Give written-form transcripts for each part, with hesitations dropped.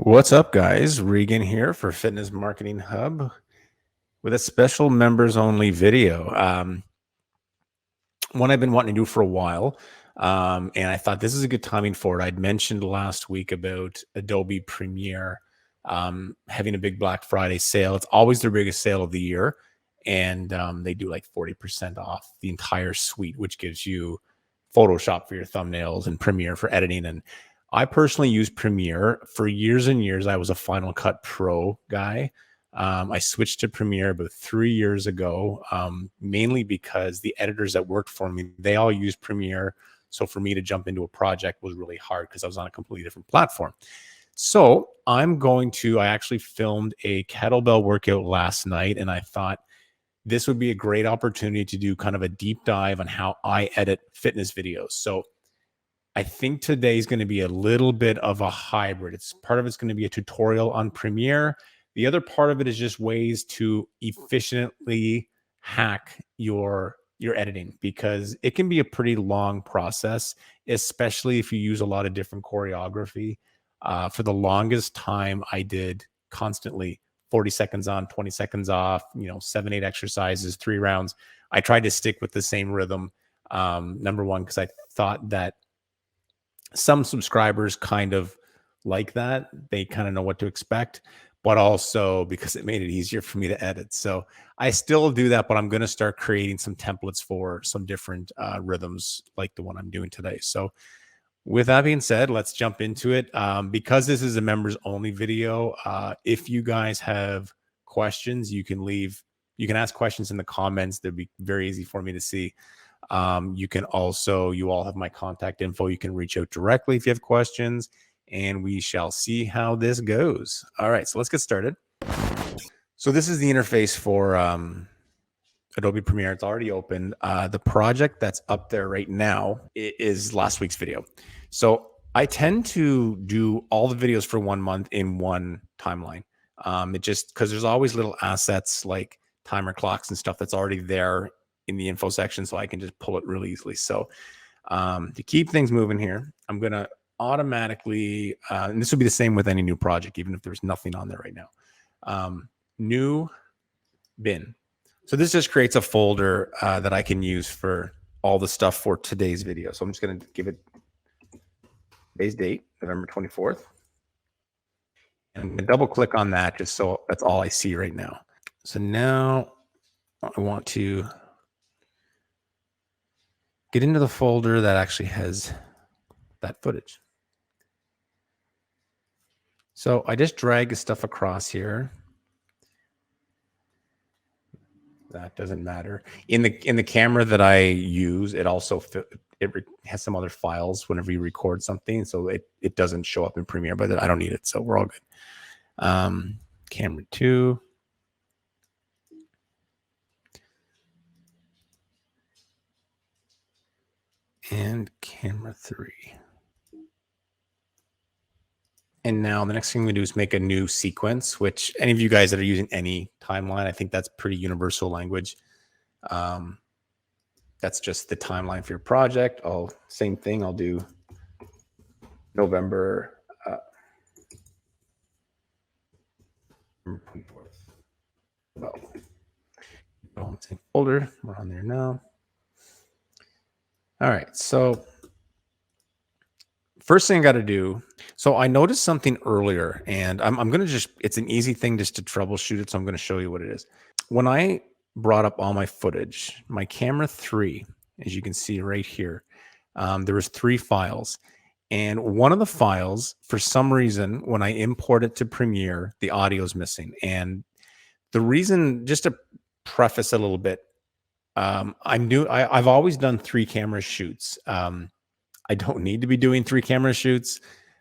What's up, guys? Regan here for Fitness Marketing Hub with a special members only video. One I've been wanting to do for a while. And I thought this is a good timing for it. I'd mentioned last week about Adobe Premiere having a big Black Friday sale. It's always their biggest sale of the year. And they do like 40% off the entire suite, which gives you Photoshop for your thumbnails and Premiere for editing. And I personally use Premiere for years and years. I was a Final Cut Pro guy. I switched to Premiere about 3 years ago, mainly because the editors that worked for me, they all use Premiere. So for me to jump into a project was really hard because I was on a completely different platform. So I actually filmed a kettlebell workout last night, and I thought this would be a great opportunity to do kind of a deep dive on how I edit fitness videos. So I think today's going to be a little bit of a hybrid. Part of it's going to be a tutorial on Premiere. The other part of it is just ways to efficiently hack your editing, because it can be a pretty long process, especially if you use a lot of different choreography. For the longest time, I did constantly 40 seconds on, 20 seconds off, 7, 8 exercises, 3 rounds. I tried to stick with the same rhythm. Number one, because I thought that some subscribers kind of like that. They kind of know what to expect, but also because it made it easier for me to edit. So I still do that, but I'm going to start creating some templates for some different rhythms like the one I'm doing today. So with that being said, let's jump into it. Because this is a members only video, if you guys have questions, you can ask questions in the comments. They'd be very easy for me to see. You all have my contact info. You can reach out directly if you have questions, and we shall see how this goes. All right, so let's get started. So this is the interface for Adobe Premiere. It's already open. The project that's up there right now is last week's video. So I tend to do all the videos for 1 month in one timeline. It just because there's always little assets like timer clocks and stuff that's already there in the info section, so I can just pull it really easily. So to keep things moving here, I'm going to automatically, and this would be the same with any new project, even if there's nothing on there right now. New bin. So this just creates a folder that I can use for all the stuff for today's video. So I'm just going to give it today's date, November 24th. And I'm going to double click on that just so that's all I see right now. So now I want to get into the folder that actually has that footage. So I just drag the stuff across here. That doesn't matter. In the camera that I use, it also has some other files whenever you record something, so it doesn't show up in Premiere, but I don't need it, so we're all good. Camera 2. And camera 3. And now the next thing we do is make a new sequence, which any of you guys that are using any timeline, I think that's pretty universal language. That's just the timeline for your project. Same thing. I'll do November 24th. Same folder. We're on there now. All right. So first thing I got to do. So I noticed something earlier, and I'm going to it's an easy thing just to troubleshoot it. So I'm going to show you what it is. When I brought up all my footage, my camera 3, as you can see right here, there was 3 files. And one of the files, for some reason, when I import it to Premiere, the audio is missing. And the reason, just to preface a little bit, I've always done 3 camera shoots. I don't need to be doing 3 camera shoots.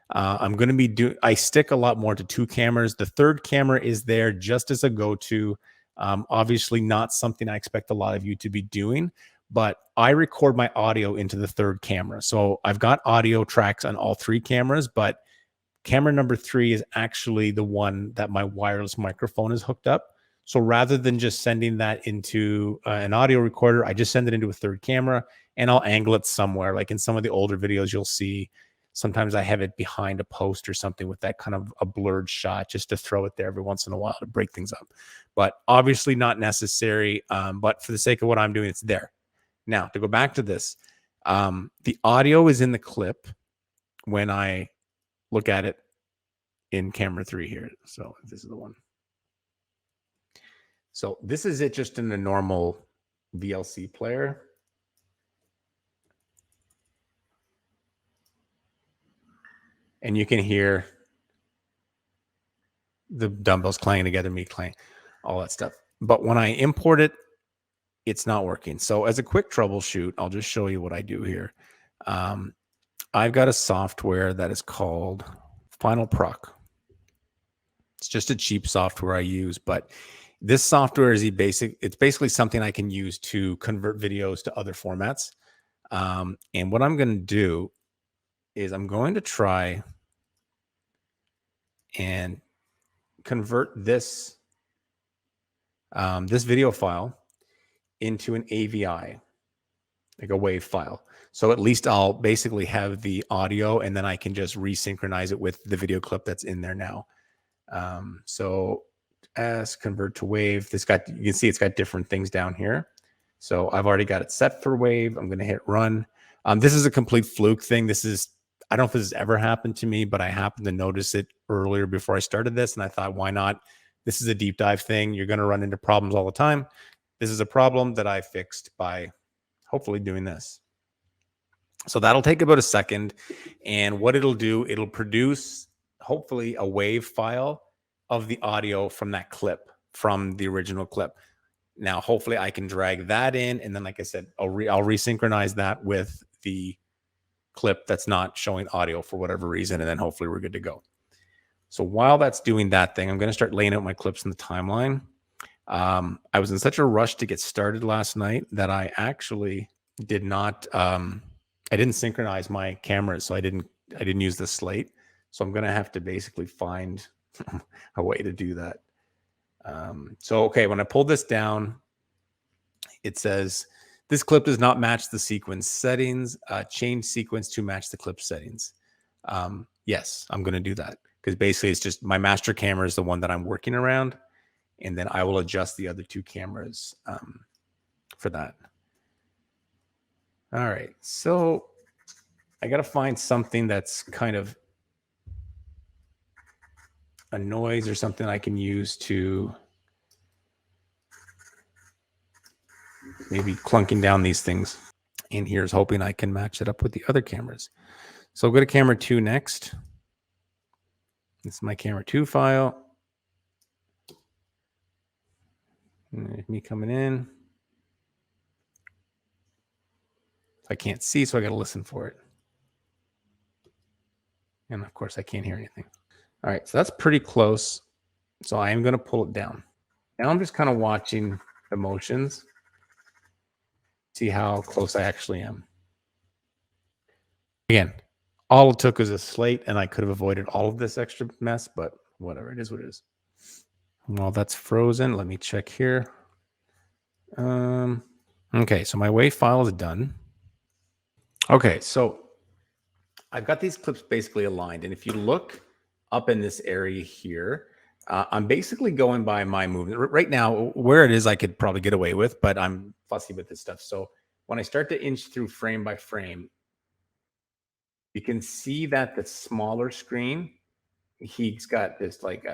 I'm going to I stick a lot more to 2 cameras. The third camera is there just as a go-to. Obviously not something I expect a lot of you to be doing, but I record my audio into the third camera. So I've got audio tracks on all 3 cameras, but camera number 3 is actually the one that my wireless microphone is hooked up. So rather than just sending that into an audio recorder, I just send it into a third camera, and I'll angle it somewhere. Like in some of the older videos, you'll see Sometimes I have it behind a post or something with that kind of a blurred shot just to throw it there every once in a while to break things up. But obviously not necessary. But for the sake of what I'm doing, it's there. Now, to go back to this, the audio is in the clip when I look at it in camera 3 here. So this is the one. So this is it just in a normal VLC player. And you can hear the dumbbells clanging together, me clang, all that stuff. But when I import it, it's not working. So as a quick troubleshoot, I'll just show you what I do here. I've got a software that is called Final Proc. It's just a cheap software I use, but this software is it's basically something I can use to convert videos to other formats. And what I'm going to do is I'm going to try and convert this this video file into an AVI, like a wave file. So at least I'll basically have the audio, and then I can just resynchronize it with the video clip that's in there now. So as convert to wave, you can see it's got different things down here. So I've already got it set for wave. I'm going to hit run. This is a complete fluke thing. I don't know if this has ever happened to me, but I happened to notice it earlier before I started this. And I thought, why not? This is a deep dive thing. You're going to run into problems all the time. This is a problem that I fixed by hopefully doing this. So that'll take about a second. And what it'll do, it'll produce hopefully a wave file of the audio from that clip, from the original clip. Now, hopefully I can drag that in. And then, like I said, I'll resynchronize that with the clip that's not showing audio for whatever reason. And then hopefully we're good to go. So while that's doing that thing, I'm going to start laying out my clips in the timeline. I was in such a rush to get started last night that I actually did not, I didn't synchronize my cameras. So I didn't use the slate. So I'm going to have to basically find a way to do that. Okay, when I pull this down, it says, this clip does not match the sequence settings. Change sequence to match the clip settings. Yes, I'm going to do that because basically it's just my master camera is the one that I'm working around, and then I will adjust the other two cameras for that. All right, so I got to find something that's kind of a noise or something I can use to maybe clunking down these things. And here's hoping I can match it up with the other cameras. So I'll go to camera 2 next. This is my camera 2 file. And me coming in. I can't see, so I got to listen for it. And of course, I can't hear anything. All right, so that's pretty close. So I am going to pull it down. Now I'm just kind of watching the motions, see how close I actually am. Again, all it took was a slate, and I could have avoided all of this extra mess, but whatever, it is what it is. Well, that's frozen. Let me check here. Okay, so my WAV file is done. Okay, so I've got these clips basically aligned, and if you look up in this area here, I'm basically going by my movement. Right now, where it is, I could probably get away with, but I'm fussy with this stuff. So when I start to inch through frame by frame, you can see that the smaller screen, he's got this like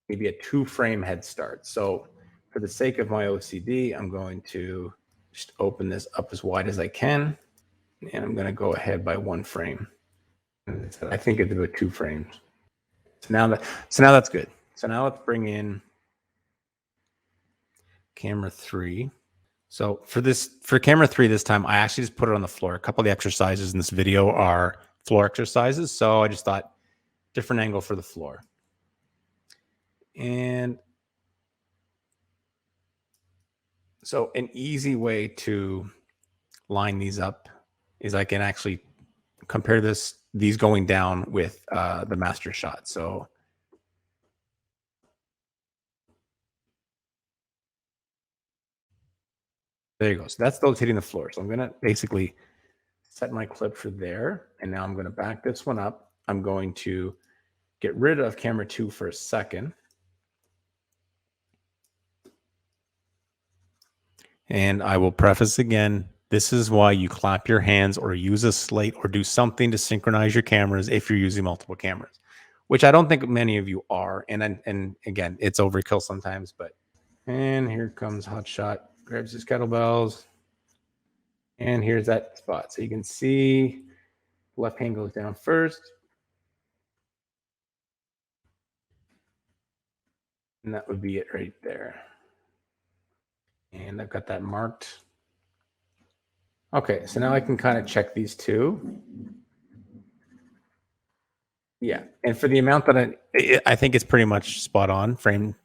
maybe a 2-frame head start. So for the sake of my OCD, I'm going to just open this up as wide as I can. And I'm going to go ahead by 1 frame. I think it's about 2 frames. So now that's good. So now let's bring in camera 3. So for camera 3 this time, I actually just put it on the floor. A couple of the exercises in this video are floor exercises. So I just thought different angle for the floor. And so an easy way to line these up is I can actually compare these going down with the master shot. So there you go. So that's those hitting the floor. So I'm going to basically set my clip for there. And now I'm going to back this one up. I'm going to get rid of camera 2 for a second. And I will preface again, this is why you clap your hands or use a slate or do something to synchronize your cameras if you're using multiple cameras, which I don't think many of you are. And again, it's overkill sometimes, but, and here comes Hotshot, grabs his kettlebells, and here's that spot. So you can see left hand goes down first. And that would be it right there. And I've got that marked. Okay, so now I can kind of check these two. Yeah, and for the amount that I think it's pretty much spot on, frames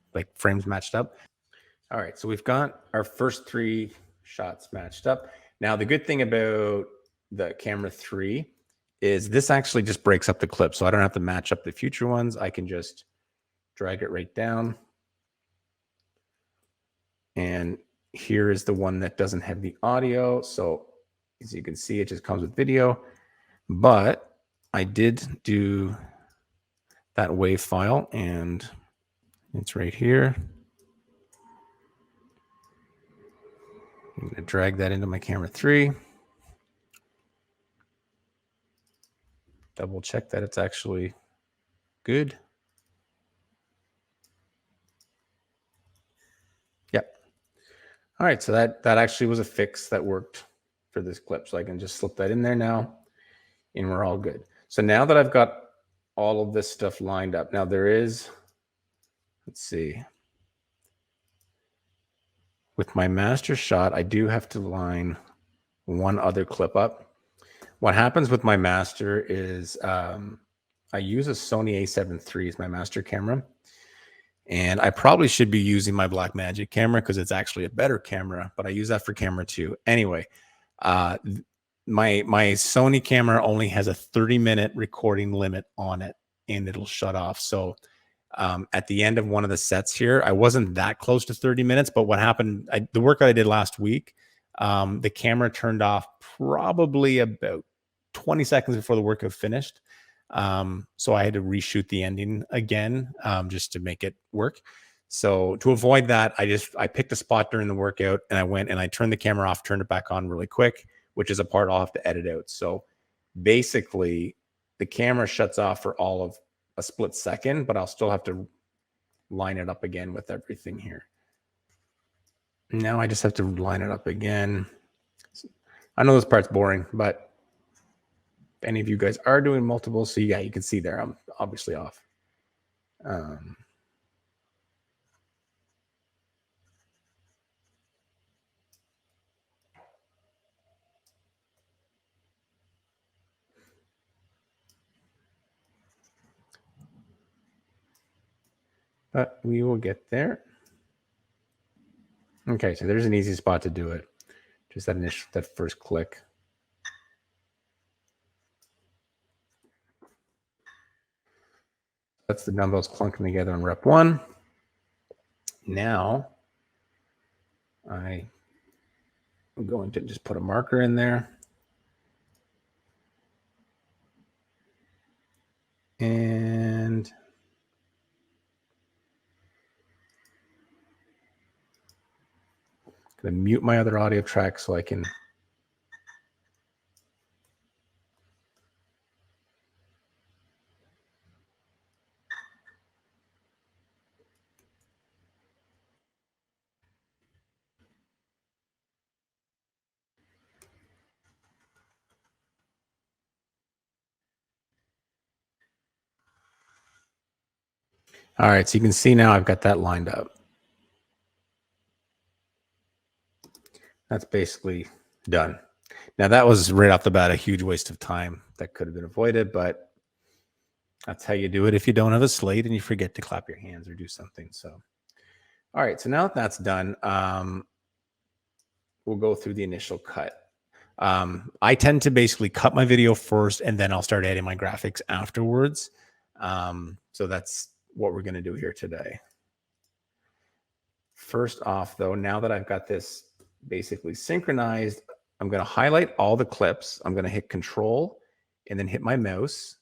matched up. All right, so we've got our first 3 shots matched up. Now, the good thing about the camera 3 is this actually just breaks up the clip, so I don't have to match up the future ones. I can just drag it right down. And here is the one that doesn't have the audio. So as you can see, it just comes with video. But I did do that WAV file, and it's right here. I'm going to drag that into my camera 3. Double check that it's actually good. Yep. All right, so that actually was a fix that worked for this clip. So I can just slip that in there now, and we're all good. So now that I've got all of this stuff lined up, now there is, let's see, with my master shot, I do have to line one other clip up. What happens with my master is I use a Sony A7 III as my master camera. And I probably should be using my Blackmagic camera because it's actually a better camera, but I use that for camera 2. Anyway, my Sony camera only has a 30-minute recording limit on it, and it'll shut off. So at the end of one of the sets here, I wasn't that close to 30 minutes, but what happened, the work that I did last week, the camera turned off probably about 20 seconds before the workout finished. So I had to reshoot the ending again, just to make it work. So to avoid that, I picked a spot during the workout, and I went and I turned the camera off, turned it back on really quick, which is a part I'll have to edit out. So basically the camera shuts off for all of a split second, but I'll still have to line it up again with everything here. Now I just have to line it up again. I know this part's boring, but if any of you guys are doing multiple, so yeah, you can see there, I'm obviously off. But we will get there. Okay, so there's an easy spot to do it. Just that first click. That's the dumbbells clunking together on rep 1. Now I'm going to just put a marker in there. And I'm going to mute my other audio track so I can all right, so you can see now I've got that lined up. That's basically done. Now that was right off the bat a huge waste of time that could have been avoided, but that's how you do it if you don't have a slate and you forget to clap your hands or do something. So, all right, so now that that's done, we'll go through the initial cut. I tend to basically cut my video first, and then I'll start adding my graphics afterwards. So that's what we're going to do here today. First off, though, now that I've got this basically synchronized, I'm going to highlight all the clips. I'm going to hit Control and then hit my mouse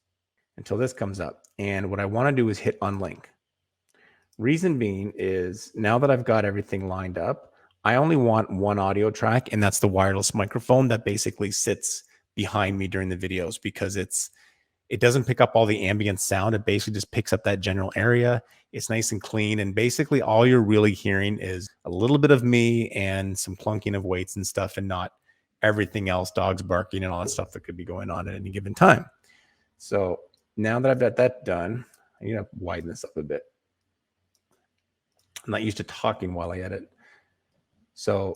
until this comes up. And what I want to do is hit unlink. Reason being is now that I've got everything lined up, I only want one audio track, and that's the wireless microphone that basically sits behind me during the videos, because it doesn't pick up all the ambient sound. It basically just picks up that general area. It's nice and clean. And basically all you're really hearing is a little bit of me and some clunking of weights and stuff, and not everything else, dogs barking and all that stuff that could be going on at any given time. So now that I've got that done, I need to widen this up a bit. I'm not used to talking while I edit. So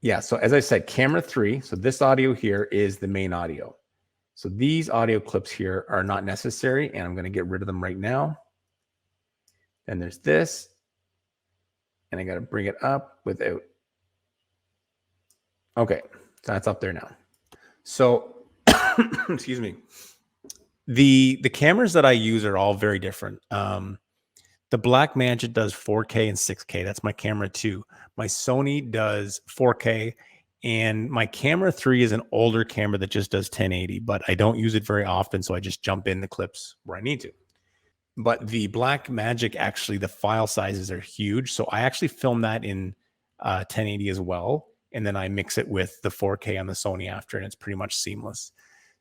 yeah, so as I said, camera 3. So this audio here is the main audio. So these audio clips here are not necessary, and I'm going to get rid of them right now. Then there's this, and I got to bring it up without. Okay, so that's up there now. So excuse me. The cameras that I use are all very different. The Blackmagic does 4K and 6K. That's my camera 2. My Sony does 4K, and my camera 3 is an older camera that just does 1080, but I don't use it very often, so I just jump in the clips where I need to. But the Blackmagic, actually, the file sizes are huge, so I actually film that in 1080 as well, and then I mix it with the 4K on the Sony after, and it's pretty much seamless.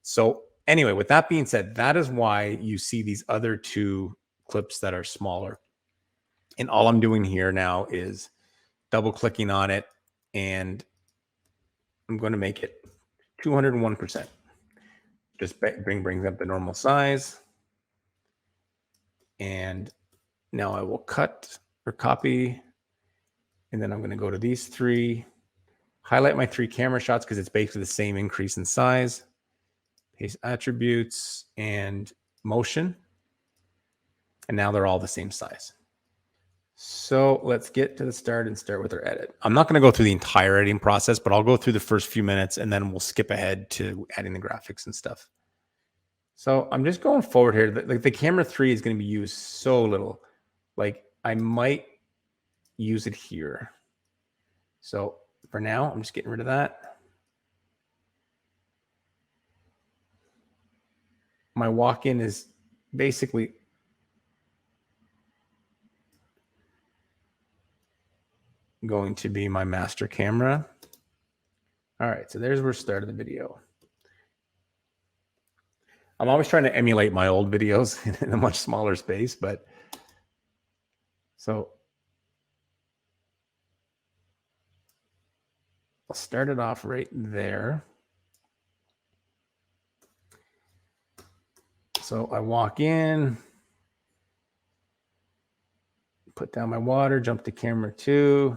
So anyway, with that being said, that is why you see these other two clips that are smaller. And all I'm doing here now is double clicking on it, and I'm going to make it 201%. Just brings up the normal size. And now I will cut or copy, and then I'm going to go to these 3, highlight my 3 camera shots because it's basically the same increase in size, paste attributes and motion, and now they're all the same size. So let's get to the start and start with our edit. I'm not going to go through the entire editing process, but I'll go through the first few minutes, and then we'll skip ahead to adding the graphics and stuff. So I'm just going forward here. Like the camera 3 is going to be used so little. Like I might use it here. So for now, I'm just getting rid of that. My walk-in is basically going to be my master camera. All right, so there's where we started the video. I'm always trying to emulate my old videos in a much smaller space, but so I'll start it off right there. So I walk in, put down my water, jump to camera 2,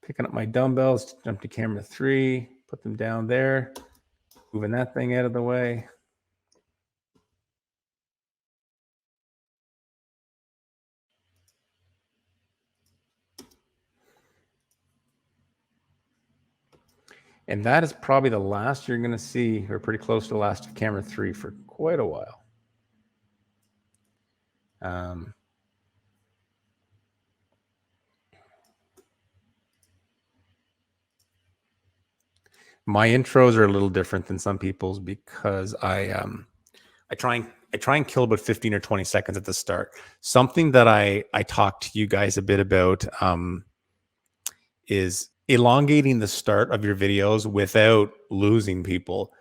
picking up my dumbbells, jump to camera 3, put them down there, moving that thing out of the way. And that is probably the last you're going to see, or pretty close to the last of camera 3 for quite a while. My intros are a little different than some people's because I try and kill about 15 or 20 seconds at the start. Something that I talked to you guys a bit about is elongating the start of your videos without losing people.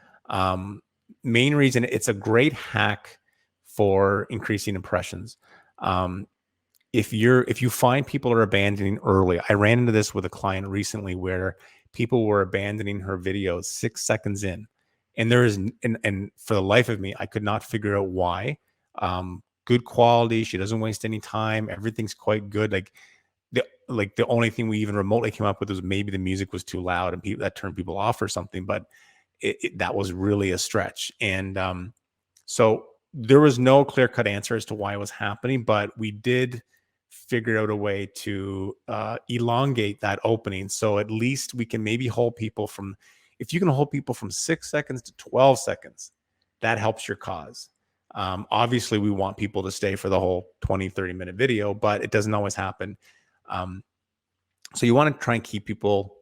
Main reason, it's a great hack for increasing impressions. If you find people are abandoning early, I ran into this with a client recently where people were abandoning her videos 6 seconds in, and there is and for the life of me, I could not figure out why. Good quality, she doesn't waste any time, everything's quite good. Like the only thing we even remotely came up with was maybe the music was too loud and that turned people off or something, but that was really a stretch. And so there was no clear-cut answer as to why it was happening, but we did figure out a way to elongate that opening. So at least we can maybe hold people from, if you can hold people from 6 seconds to 12 seconds, that helps your cause. Obviously, we want people to stay for the whole 20, 30-minute video, but it doesn't always happen. So you want to try and keep people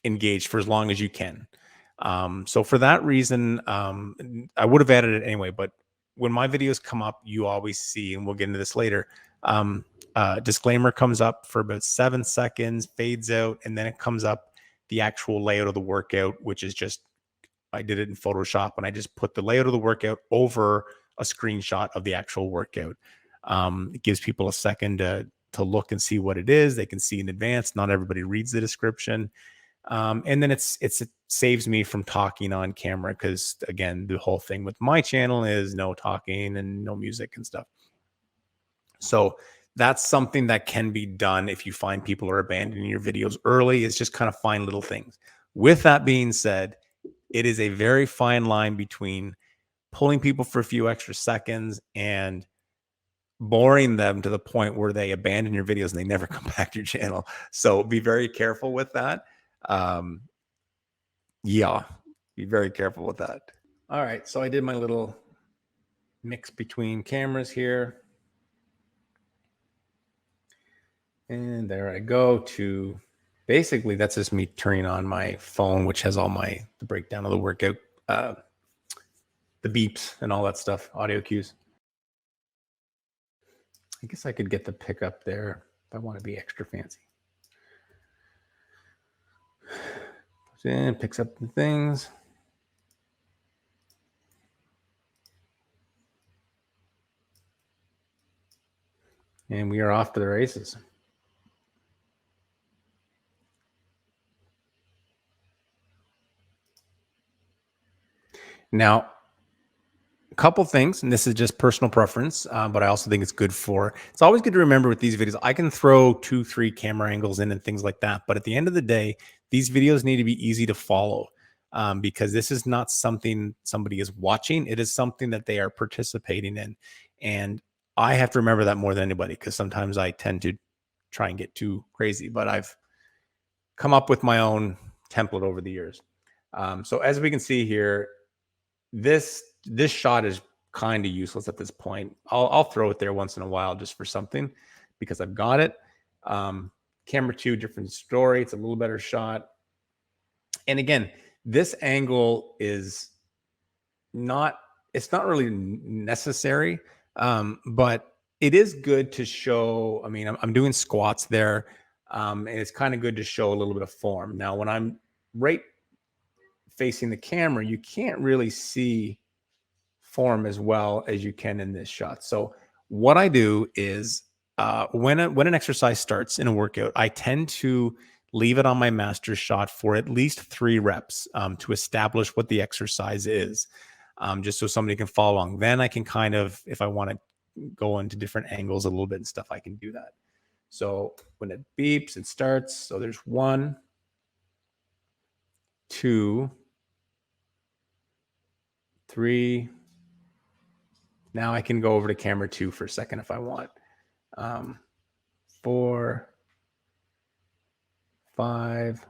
engaged for as long as you can. So for that reason, I would have added it anyway, but when my videos come up, you always see, and we'll get into this later, disclaimer comes up for about 7 seconds, fades out, and then it comes up the actual layout of the workout, which is just, I did it in Photoshop, and I just put the layout of the workout over a screenshot of the actual workout. It gives people a second to look and see what it is. They can see in advance. Not everybody reads the description. And then it saves me from talking on camera, because again, the whole thing with my channel is no talking and no music and stuff. So that's something that can be done if you find people are abandoning your videos early, is just kind of find little things. With that being said, it is a very fine line between pulling people for a few extra seconds and boring them to the point where they abandon your videos and they never come back to your channel. So be very careful with that. Yeah, be very careful with that. All right, so I did my little mix between cameras here. And there I go to, basically that's just me turning on my phone, which has all the breakdown of the workout, the beeps and all that stuff, audio cues. I guess I could get the pickup there if I want to be extra fancy. And picks up the things. And we are off to the races. Now, a couple things, and this is just personal preference, but I also think it's good it's always good to remember with these videos, I can throw 2-3 camera angles in and things like that. But at the end of the day, these videos need to be easy to follow, because this is not something somebody is watching. It is something that they are participating in. And I have to remember that more than anybody, because sometimes I tend to try and get too crazy, but I've come up with my own template over the years. So as we can see here, this shot is kind of useless at this point. I'll throw it there once in a while just for something, because I've got it. Camera 2, different story. It's a little better shot. And again, this angle is it's not really necessary, but it is good to show. I mean, I'm doing squats there, and it's kind of good to show a little bit of form. Now, when I'm right facing the camera, you can't really see form as well as you can in this shot. So what I do is, when an exercise starts in a workout, I tend to leave it on my master shot for at least 3 reps, to establish what the exercise is, just so somebody can follow along. Then I can kind of, if I want to go into different angles a little bit and stuff, I can do that. So when it beeps, it starts. So there's 1, 2, 3. Now I can go over to camera 2 for a second if I want. 4, 5,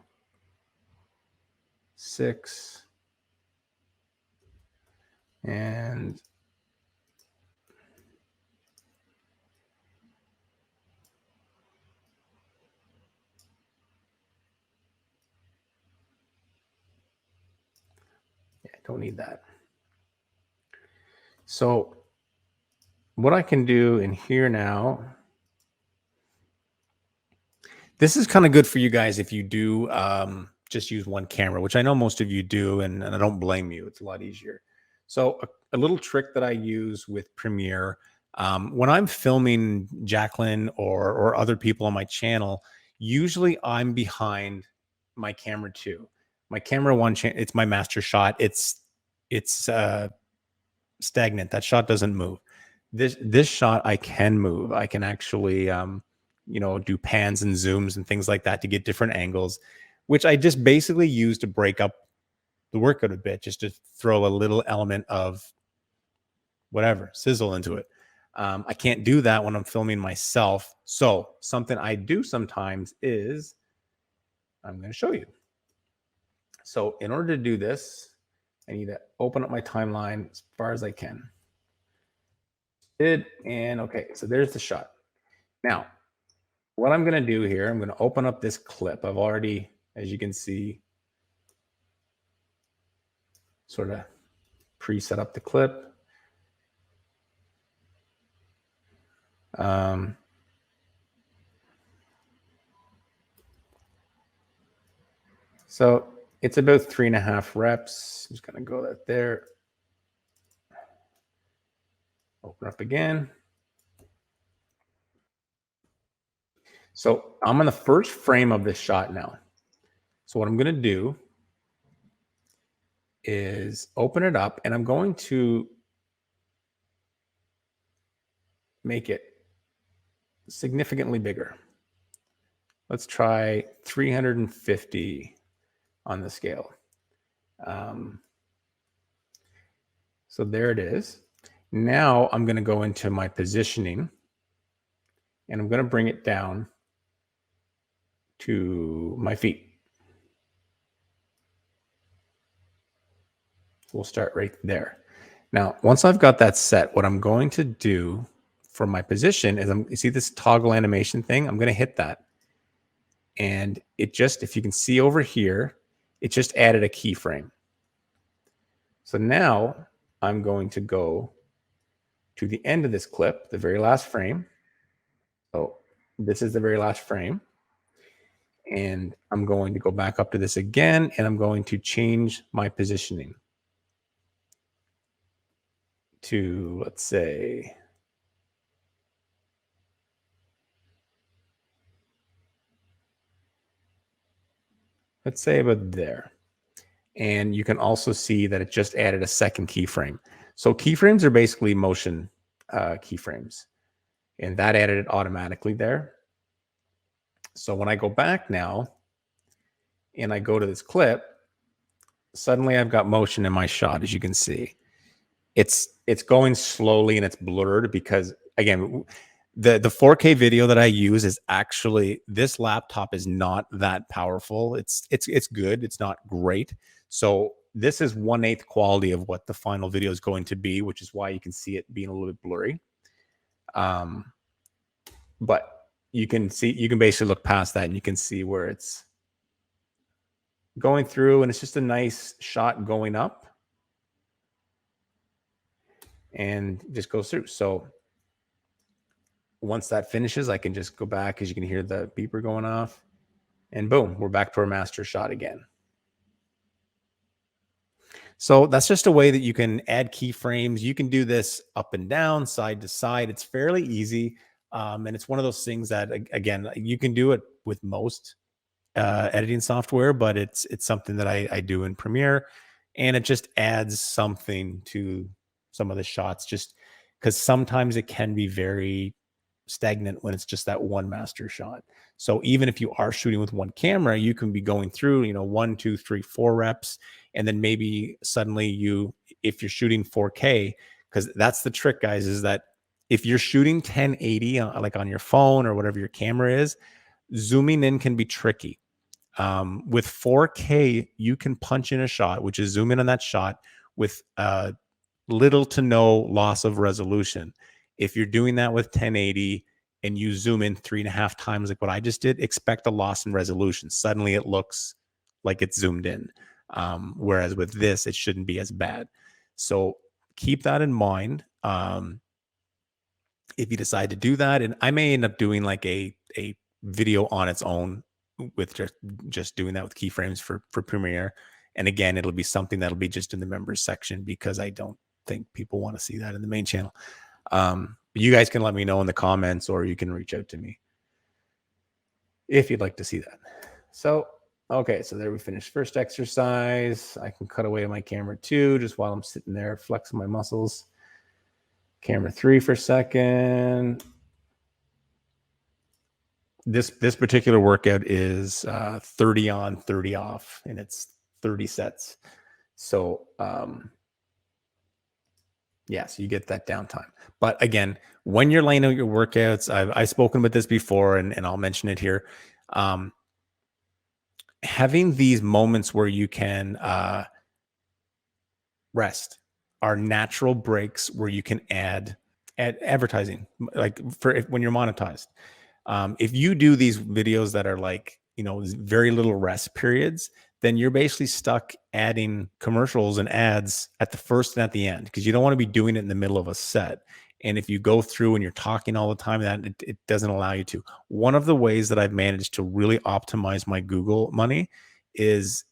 6, and yeah, I don't need that. So what I can do in here now, this is kind of good for you guys if you do just use one camera, which I know most of you do, and I don't blame you. It's a lot easier. So a little trick that I use with Premiere, when I'm filming Jacqueline or other people on my channel, usually I'm behind my camera 2. My camera 1, it's my master shot. It's stagnant. That shot doesn't move. This shot I can move. I can actually do pans and zooms and things like that to get different angles, which I just basically use to break up the workout a bit, just to throw a little element of whatever sizzle into it. I can't do that when I'm filming myself. So something I do sometimes is, I'm going to show you. So in order to do this, I need to open up my timeline as far as I can. And okay, so there's the shot. Now, what I'm going to do here, I'm going to open up this clip. I've already, as you can see, sort of pre-set up the clip. So it's about 3.5 reps. I'm just going to go that there. Open up again. So I'm on the first frame of this shot now. So what I'm going to do is open it up, and I'm going to make it significantly bigger. Let's try 350 on the scale. So there it is. Now I'm going to go into my positioning, and I'm going to bring it down to my feet. We'll start right there. Now, once I've got that set, what I'm going to do for my position is, you see this toggle animation thing? I'm going to hit that. And it just, if you can see over here, it just added a keyframe. So now I'm going to go to the end of this clip, the very last frame. So this is the very last frame. And I'm going to go back up to this again, and I'm going to change my positioning to, let's say, about there. And you can also see that it just added a second keyframe. So keyframes are basically motion keyframes, and that added it automatically there. So when I go back now and I go to this clip, suddenly I've got motion in my shot. As you can see, it's going slowly and it's blurred because, again, the 4K video that I use is actually, this laptop is not that powerful. It's good. It's not great. So this is 1/8 quality of what the final video is going to be, which is why you can see it being a little bit blurry. But you can see, you can basically look past that and you can see where it's going through, and it's just a nice shot going up and just goes through. So once that finishes, I can just go back, as you can hear the beeper going off, and boom, we're back to our master shot again. So that's just a way that you can add keyframes. You can do this up and down, side to side. It's fairly easy. And it's one of those things that, again, you can do it with most editing software, but it's something that I do in Premiere, and it just adds something to some of the shots, just because sometimes it can be very stagnant when it's just that one master shot. So even if you are shooting with one camera, you can be going through, 1, 2, 3, 4 reps, and then maybe suddenly if you're shooting 4K, because that's the trick, guys, is that if you're shooting 1080 like on your phone or whatever your camera is, zooming in can be tricky. With 4K, you can punch in a shot, which is zoom in on that shot with little to no loss of resolution. If you're doing that with 1080 and you zoom in 3.5 times like what I just did, expect a loss in resolution. Suddenly it looks like it's zoomed in. Whereas with this, it shouldn't be as bad. So keep that in mind. If you decide to do that, and I may end up doing like a video on its own with just doing that with keyframes for Premiere. And again, it'll be something that'll be just in the members section, because I don't think people want to see that in the main channel. You guys can let me know in the comments, or you can reach out to me if you'd like to see that. So, okay, so there we finished first exercise. I can cut away my camera 2 just while I'm sitting there flexing my muscles. Camera 3 for a second. This particular workout is 30 on, 30 off, and it's 30 sets. So yeah, so you get that downtime. But again, when you're laying out your workouts, I've spoken with this before, and I'll mention it here. Having these moments where you can rest are natural breaks where you can add advertising, like when you're monetized. If you do these videos that are like, very little rest periods, then you're basically stuck adding commercials and ads at the first and at the end, because you don't want to be doing it in the middle of a set. And if you go through and you're talking all the time, that it doesn't allow you to. One of the ways that I've managed to really optimize my Google money is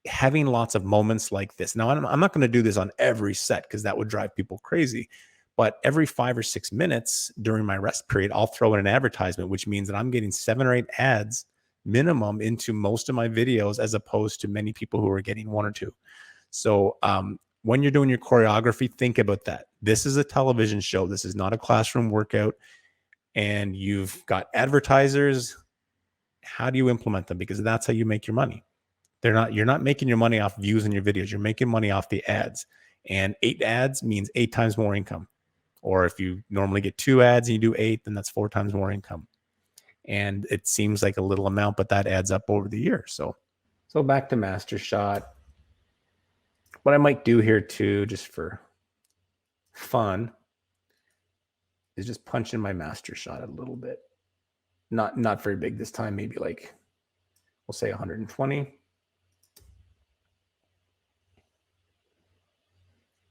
having lots of moments like this. Now, I'm not going to do this on every set because that would drive people crazy. But every 5 or 6 minutes during my rest period, I'll throw in an advertisement, which means that I'm getting 7 or 8 ads minimum into most of my videos, as opposed to many people who are getting 1 or 2. So when you're doing your choreography, think about that. This is a television show. This is not a classroom workout. And you've got advertisers. How do you implement them? Because that's how you make your money. You're not making your money off views in your videos. You're making money off the ads. And 8 ads means 8 times more income. Or if you normally get 2 ads and you do 8, then that's 4 times more income. And it seems like a little amount, but that adds up over the year. So back to master shot. What I might do here too, just for fun, is just punch in my master shot a little bit. Not very big this time, maybe like, we'll say 120.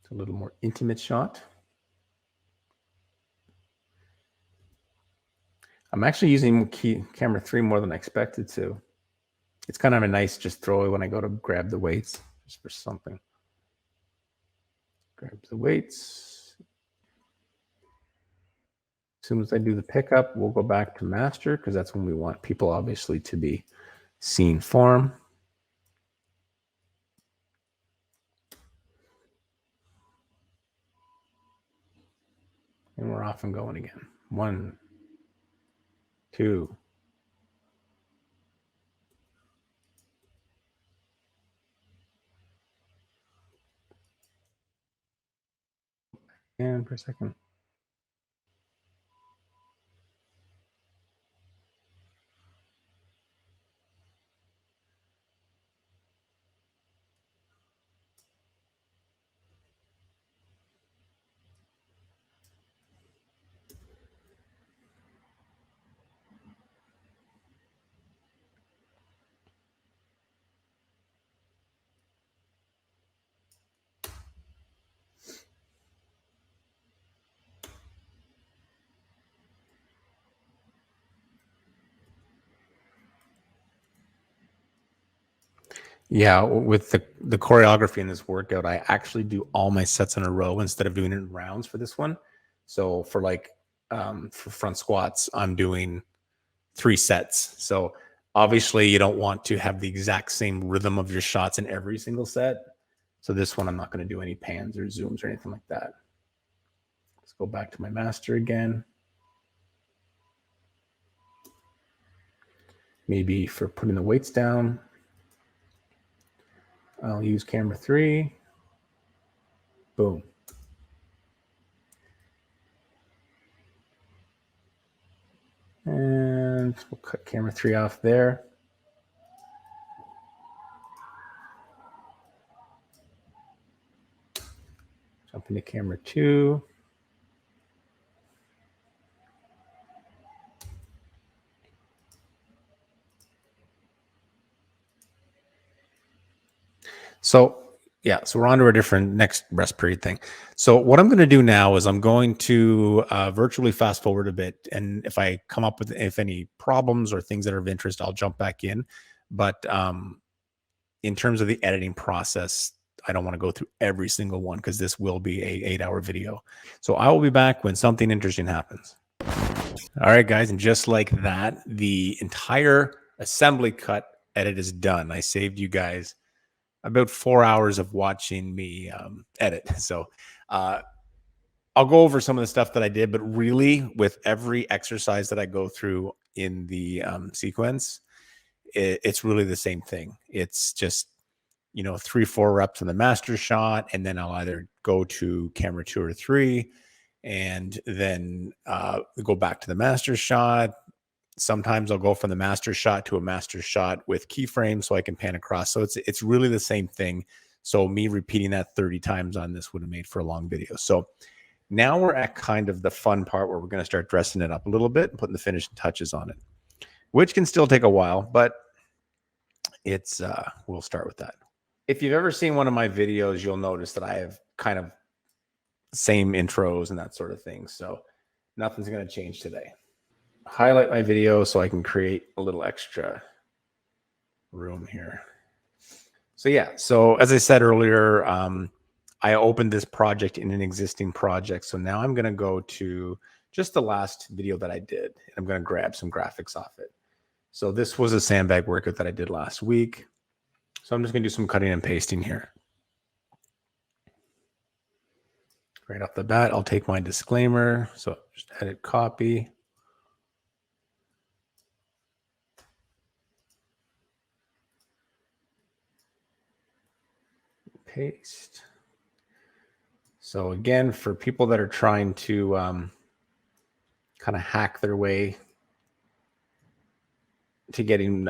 It's a little more intimate shot. I'm actually using camera 3 more than I expected to. It's kind of a nice just throwaway when I go to grab the weights, just for something. Grab the weights. As soon as I do the pickup, we'll go back to master, because that's when we want people obviously to be seeing form. And we're off and going again. 1, 2. And for a second. Yeah, with the choreography in this workout, I actually do all my sets in a row instead of doing it in rounds for this one. So for for front squats, I'm doing 3 sets. So obviously you don't want to have the exact same rhythm of your shots in every single set. So this one, I'm not going to do any pans or zooms or anything like that. Let's go back to my master again. Maybe for putting the weights down, I'll use camera 3. Boom. And we'll cut camera 3 off there. Jump into camera 2. So yeah, so we're on to a different next rest period thing. So what I'm going to do now is I'm going to virtually fast forward a bit. And if I come up with any problems or things that are of interest, I'll jump back in. But in terms of the editing process, I don't want to go through every single one, because this will be a 8-hour video. So I will be back when something interesting happens. All right, guys. And just like that, the entire assembly cut edit is done. I saved you guys about 4 hours of watching me edit. So I'll go over some of the stuff that I did, but really with every exercise that I go through in the sequence, it's really the same thing. It's just, 3-4 reps in the master shot, and then I'll either go to camera 2 or 3 and then go back to the master shot. Sometimes I'll go from the master shot to a master shot with keyframes so I can pan across. So it's really the same thing. So me repeating that 30 times on this would have made for a long video. So now we're at kind of the fun part where we're going to start dressing it up a little bit and putting the finishing touches on it, which can still take a while. But it's we'll start with that. If you've ever seen one of my videos, you'll notice that I have kind of same intros and that sort of thing. So nothing's going to change today. Highlight my video so I can create a little extra room here. So yeah, so as I said earlier, I opened this project in an existing project. So now I'm going to go to just the last video that I did. I'm going to grab some graphics off it. So this was a sandbag workout that I did last week. So I'm just going to do some cutting and pasting here. Right off the bat, I'll take my disclaimer. So just edit, copy. Paste. So again, for people that are trying to kind of hack their way to getting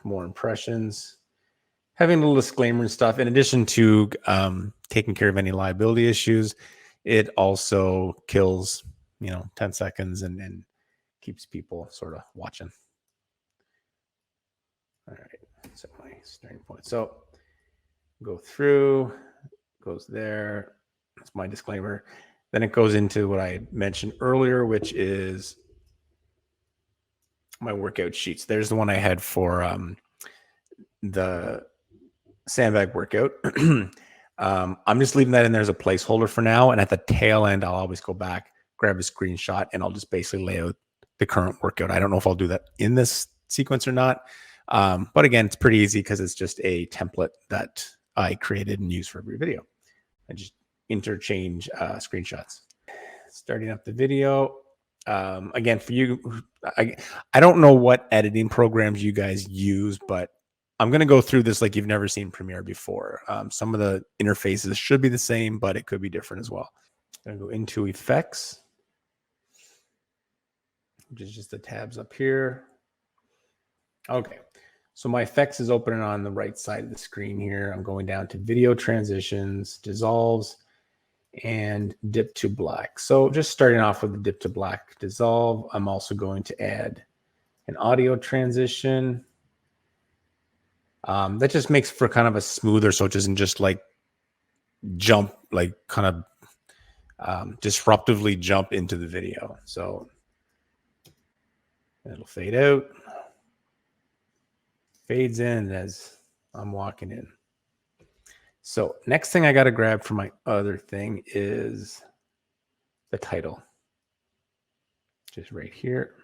more impressions, having a little disclaimer and stuff, in addition to taking care of any liability issues, it also kills, 10 seconds and keeps people sort of watching. All right, set my starting point. So go through, goes there. That's my disclaimer. Then it goes into what I mentioned earlier, which is my workout sheets. There's the one I had for the sandbag workout. I'm just leaving that in there as a placeholder for now. And at the tail end, I'll always go back, grab a screenshot, and I'll just basically lay out the current workout. I don't know if I'll do that in this sequence or not. But again, it's pretty easy because it's just a template that I created and use for every video. I just interchange screenshots. Starting up the video. Again, for you, I don't know what editing programs you guys use, but I'm going to go through this like you've never seen Premiere before. Some of the interfaces should be the same, but it could be different as well. I'm going to go into Effects, which is just the tabs up here. Okay, so my effects is opening on the right side of the screen here. I'm going down to Video Transitions, Dissolves, and Dip to Black. So just starting off with the Dip to Black dissolve, I'm also going to add an audio transition. That just makes for kind of a smoother, so it doesn't just like jump, like kind of disruptively jump into the video. So it'll fade out, fades in as I'm walking in. So next thing I got to grab for my other thing is the title. Just right here.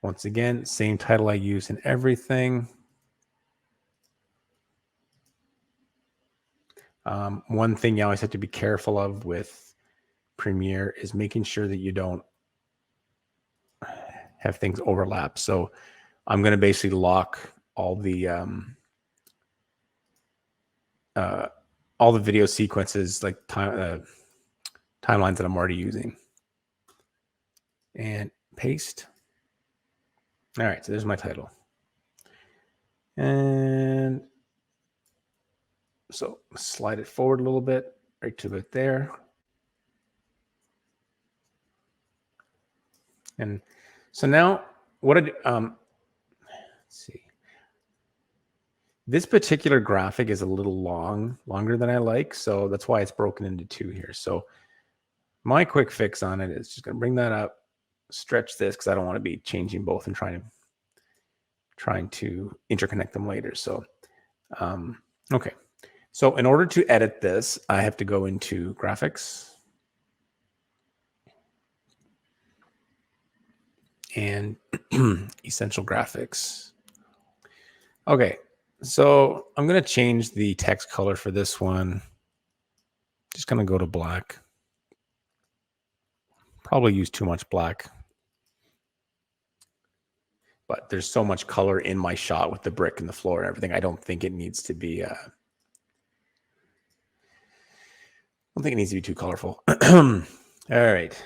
Once again, same title I use in everything. One thing you always have to be careful of with Premiere is making sure that you don't have things overlap. So I'm going to basically lock all the video sequences, like timelines that I'm already using. And paste. All right, so there's my title. And so slide it forward a little bit, right to it there. And so now what let's see. This particular graphic is a little longer than I like, so that's why it's broken into two here. So my quick fix on it is just going to bring that up, stretch this because I don't want to be changing both and trying to interconnect them later. So, okay. So in order to edit this, I have to go into Graphics and Essential Graphics. Okay. So I'm going to change the text color for this one. Just going to go to black. Probably use too much black. But there's so much color in my shot with the brick and the floor and everything. I don't think it needs to be too colorful. All right.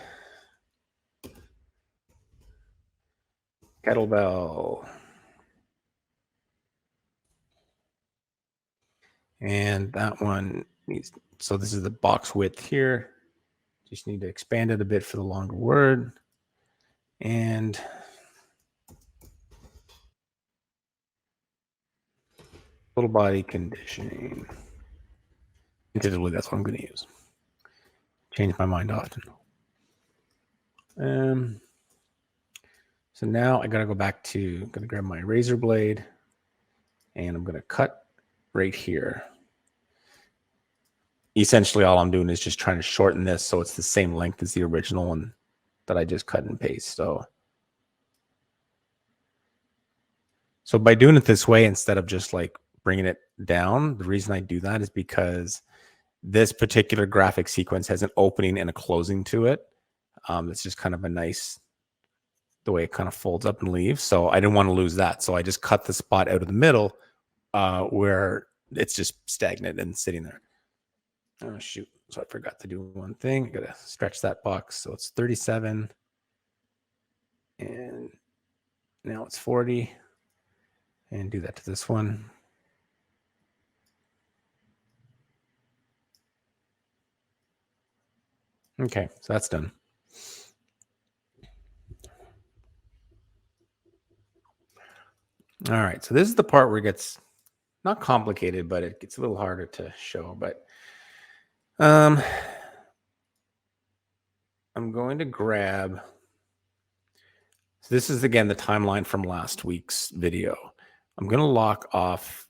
Kettlebell. And that one needs, so this is the box width here. Just need to expand it a bit for the longer word. And Total body conditioning. Intuitively, that's what I'm going to use. Change my mind often. So now I got to go back to, I'm going to grab my razor blade and I'm going to cut right here. Essentially, all I'm doing is just trying to shorten this so it's the same length as the original one that I just cut and paste. So by doing it this way, instead of just like bringing it down, the reason I do that is because this particular graphic sequence has an opening and a closing to it. It's just kind of a nice, the way it kind of folds up and leaves. So I didn't want to lose that. So I just cut the spot out of the middle where it's just stagnant and sitting there. Oh, shoot. So I forgot to do one thing. I got to stretch that box. So it's 37. And now it's 40. And do that to this one. Okay, so that's done. All right, so this is the part where it gets not complicated, but it gets a little harder to show. But I'm going to grab, so this is again the timeline from last week's video. I'm going to lock off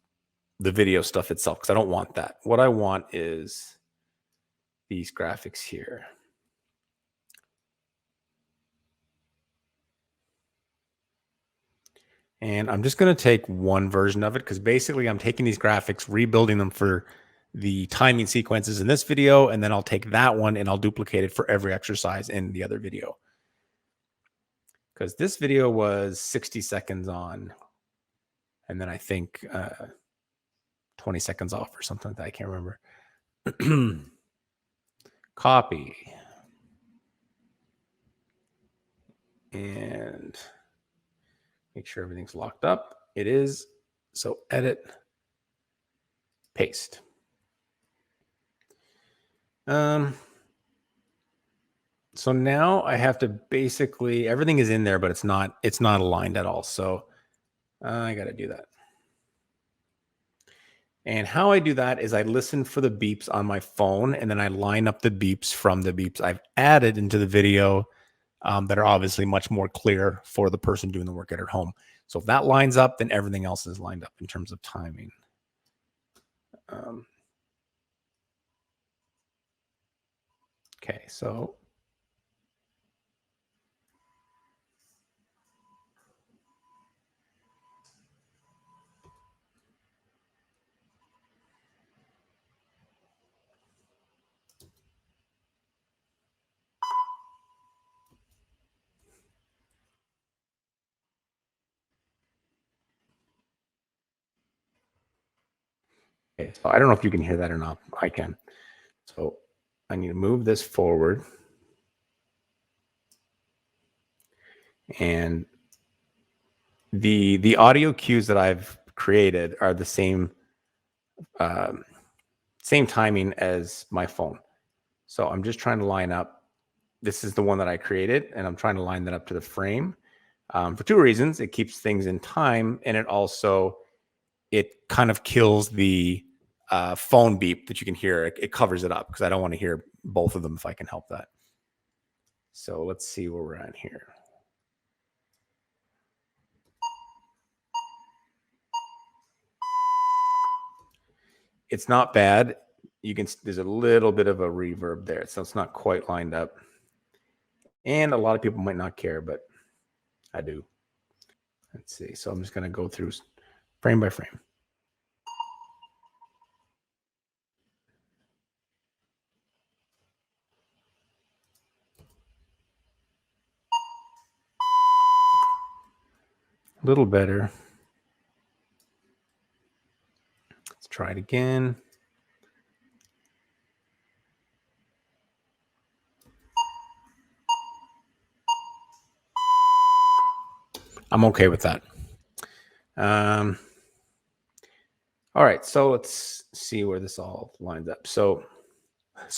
the video stuff itself because I don't want that. What I want is these graphics here. And I'm just going to take one version of it because basically I'm taking these graphics, rebuilding them for the timing sequences in this video, and then I'll take that one and I'll duplicate it for every exercise in the other video. Because this video was 60 seconds on, and then I think 20 seconds off or something like that. I can't remember. Copy. And make sure everything's locked up. It is. So edit, paste. So now I have to basically, everything is in there, but it's not aligned at all. So I got to do that. And how I do that is I listen for the beeps on my phone, and then I line up the beeps from the beeps I've added into the video that are obviously much more clear for the person doing the work at home. So if that lines up, then everything else is lined up in terms of timing. Okay, so okay, so I don't know if you can hear that or not. I can. So I need to move this forward. And the audio cues that I've created are the same timing as my phone. So I'm just trying to line up. This is the one that I created, and I'm trying to line that up to the frame for two reasons. It keeps things in time, and it kind of kills the phone beep that you can hear. It covers it up because I don't want to hear both of them if I can help that. So let's see where we're at here. It's not bad. There's a little bit of a reverb there, so it's not quite lined up. And a lot of people might not care, but I do. Let's see. So I'm just going to go through frame by frame. A little better. Let's try it again. I'm okay with that. All right, so let's see where this all lines up. So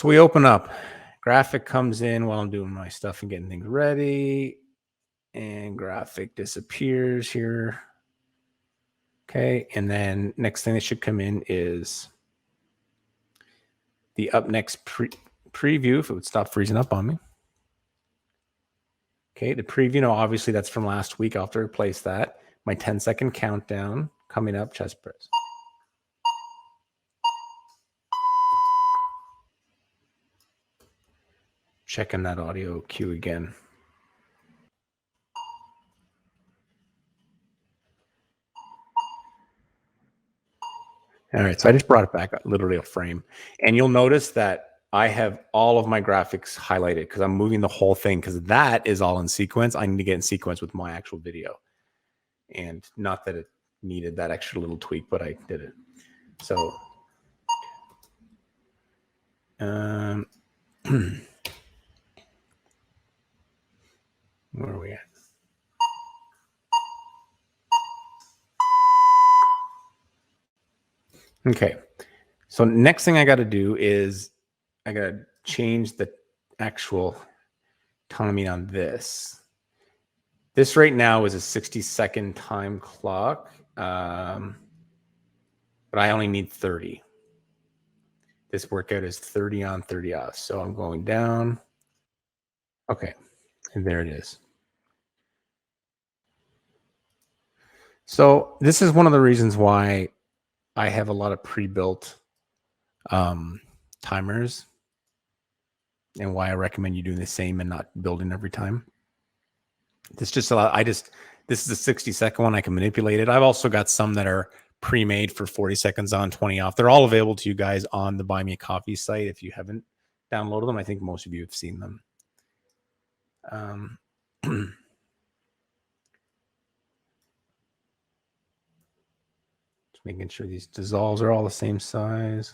we open up. Graphic comes in while I'm doing my stuff and getting things ready. And graphic disappears here. Okay, and then next thing that should come in is the up next preview, if it would stop freezing up on me. Okay, the preview, now obviously that's from last week. I'll have to replace that. My 10-second countdown coming up, chest press. Checking that audio cue again. All right, so I just brought it back, literally a frame. And you'll notice that I have all of my graphics highlighted because I'm moving the whole thing because that is all in sequence. I need to get in sequence with my actual video. And not that it needed that extra little tweak, but I did it. So, where are we at? Okay. So next thing I got to do is I got to change the actual timing on this. This right now is a 60-second time clock, but I only need 30. This workout is 30 on, 30 off. So I'm going down. Okay, and there it is. So this is one of the reasons why I have a lot of pre-built timers and why I recommend you doing the same and not building every time. This just this is a 60-second one. I can manipulate it. I've also got some that are pre-made for 40 seconds on, 20 off. They're all available to you guys on the Buy Me a Coffee site. If you haven't downloaded them, I think most of you have seen them. Just making sure these dissolves are all the same size.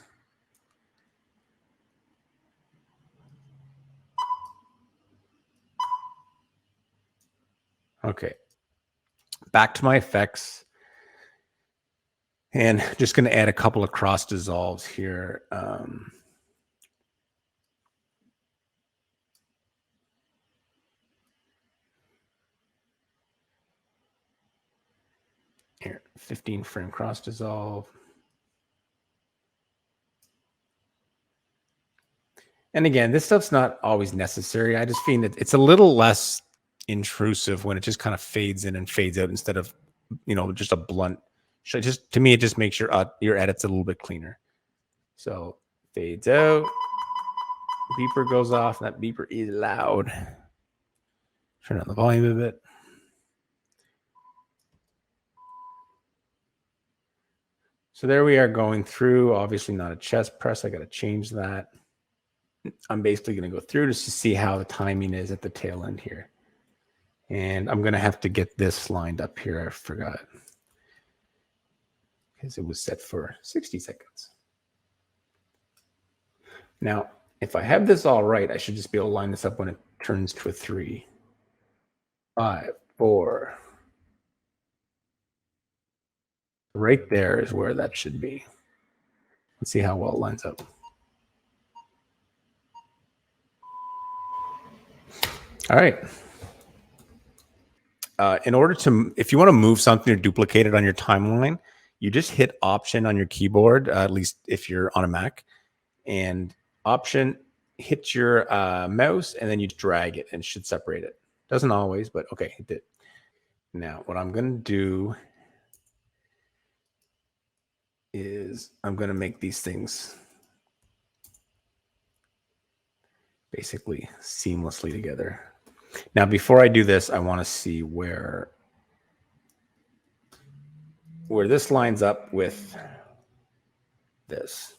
Okay, back to my effects. And just going to add a couple of cross dissolves here. Here, 15 frame cross dissolve. And again, this stuff's not always necessary. I just find that it's a little less intrusive when it just kind of fades in and fades out instead of, just a blunt. Just to me, it just makes your edits a little bit cleaner. So fades out, beeper goes off. That beeper is loud. Turn down the volume a bit. So there we are going through. Obviously not a chest press. I got to change that. I'm basically going to go through just to see how the timing is at the tail end here. And I'm going to have to get this lined up here. I forgot. Because it was set for 60 seconds. Now, if I have this all right, I should just be able to line this up when it turns to a 3, 5, 4. Right there is where that should be. Let's see how well it lines up. All right. In order to, if you want to move something or duplicate it on your timeline, you just hit Option on your keyboard, at least if you're on a Mac, and Option, hit your mouse, and then you drag it, and it should separate it. Doesn't always, but okay, it did. Now, what I'm going to do is I'm going to make these things basically seamlessly together. Now, before I do this, I want to see where this lines up with this.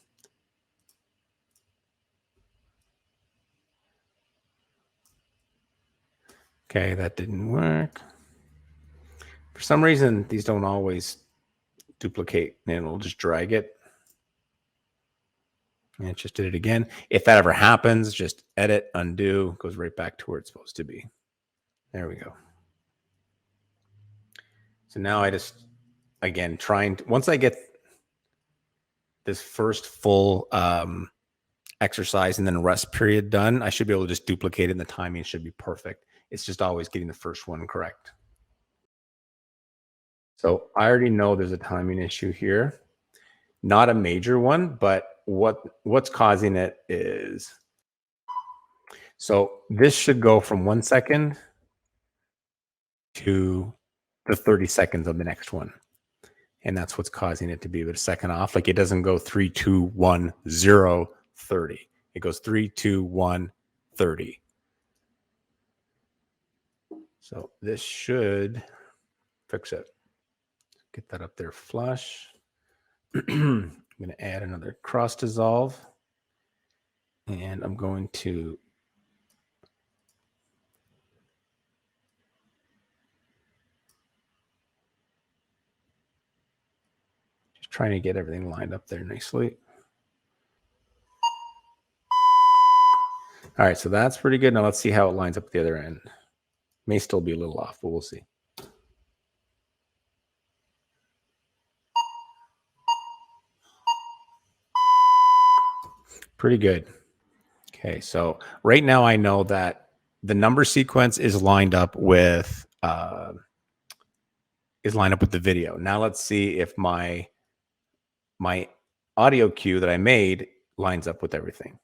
Okay, that didn't work. For some reason, these don't always duplicate, and it'll just drag it. And it just did it again. If that ever happens, just edit, undo, goes right back to where it's supposed to be. There we go. So now I just, again, once I get this first full exercise and then rest period done, I should be able to just duplicate it and the timing should be perfect. It's just always getting the first one correct. So I already know there's a timing issue here. Not a major one, but what's causing it is, so this should go from 1 second to the 30 seconds of the next one. And that's what's causing it to be a second off. Like it doesn't go 3, 2, 1, 0, 30. It goes 3, 2, 1, 30. So this should fix it. Get that up there flush. I'm going to add another cross dissolve. And I'm going to just trying to get everything lined up there nicely. All right, so that's pretty good. Now let's see how it lines up at the other end. May still be a little off, but we'll see. Pretty good. Okay, so right now I know that the number sequence is lined up with the video. Now let's see if my audio cue that I made lines up with everything.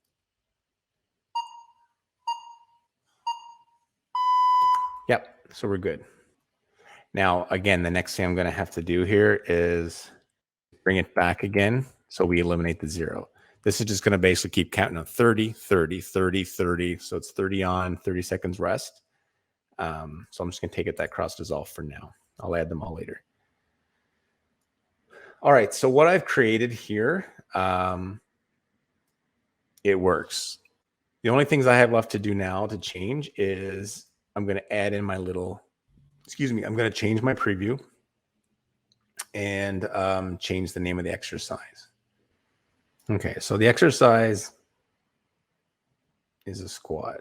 Yep, so we're good. Now, again, the next thing I'm going to have to do here is bring it back again so we eliminate the 0. This is just going to basically keep counting on 30, 30, 30, 30. So it's 30 on, 30 seconds rest. So I'm just going to take it that cross dissolve for now. I'll add them all later. All right, so what I've created here, it works. The only things I have left to do now to change is I'm going to add in my little, I'm going to change my preview and change the name of the exercise. Okay, so the exercise is a squat.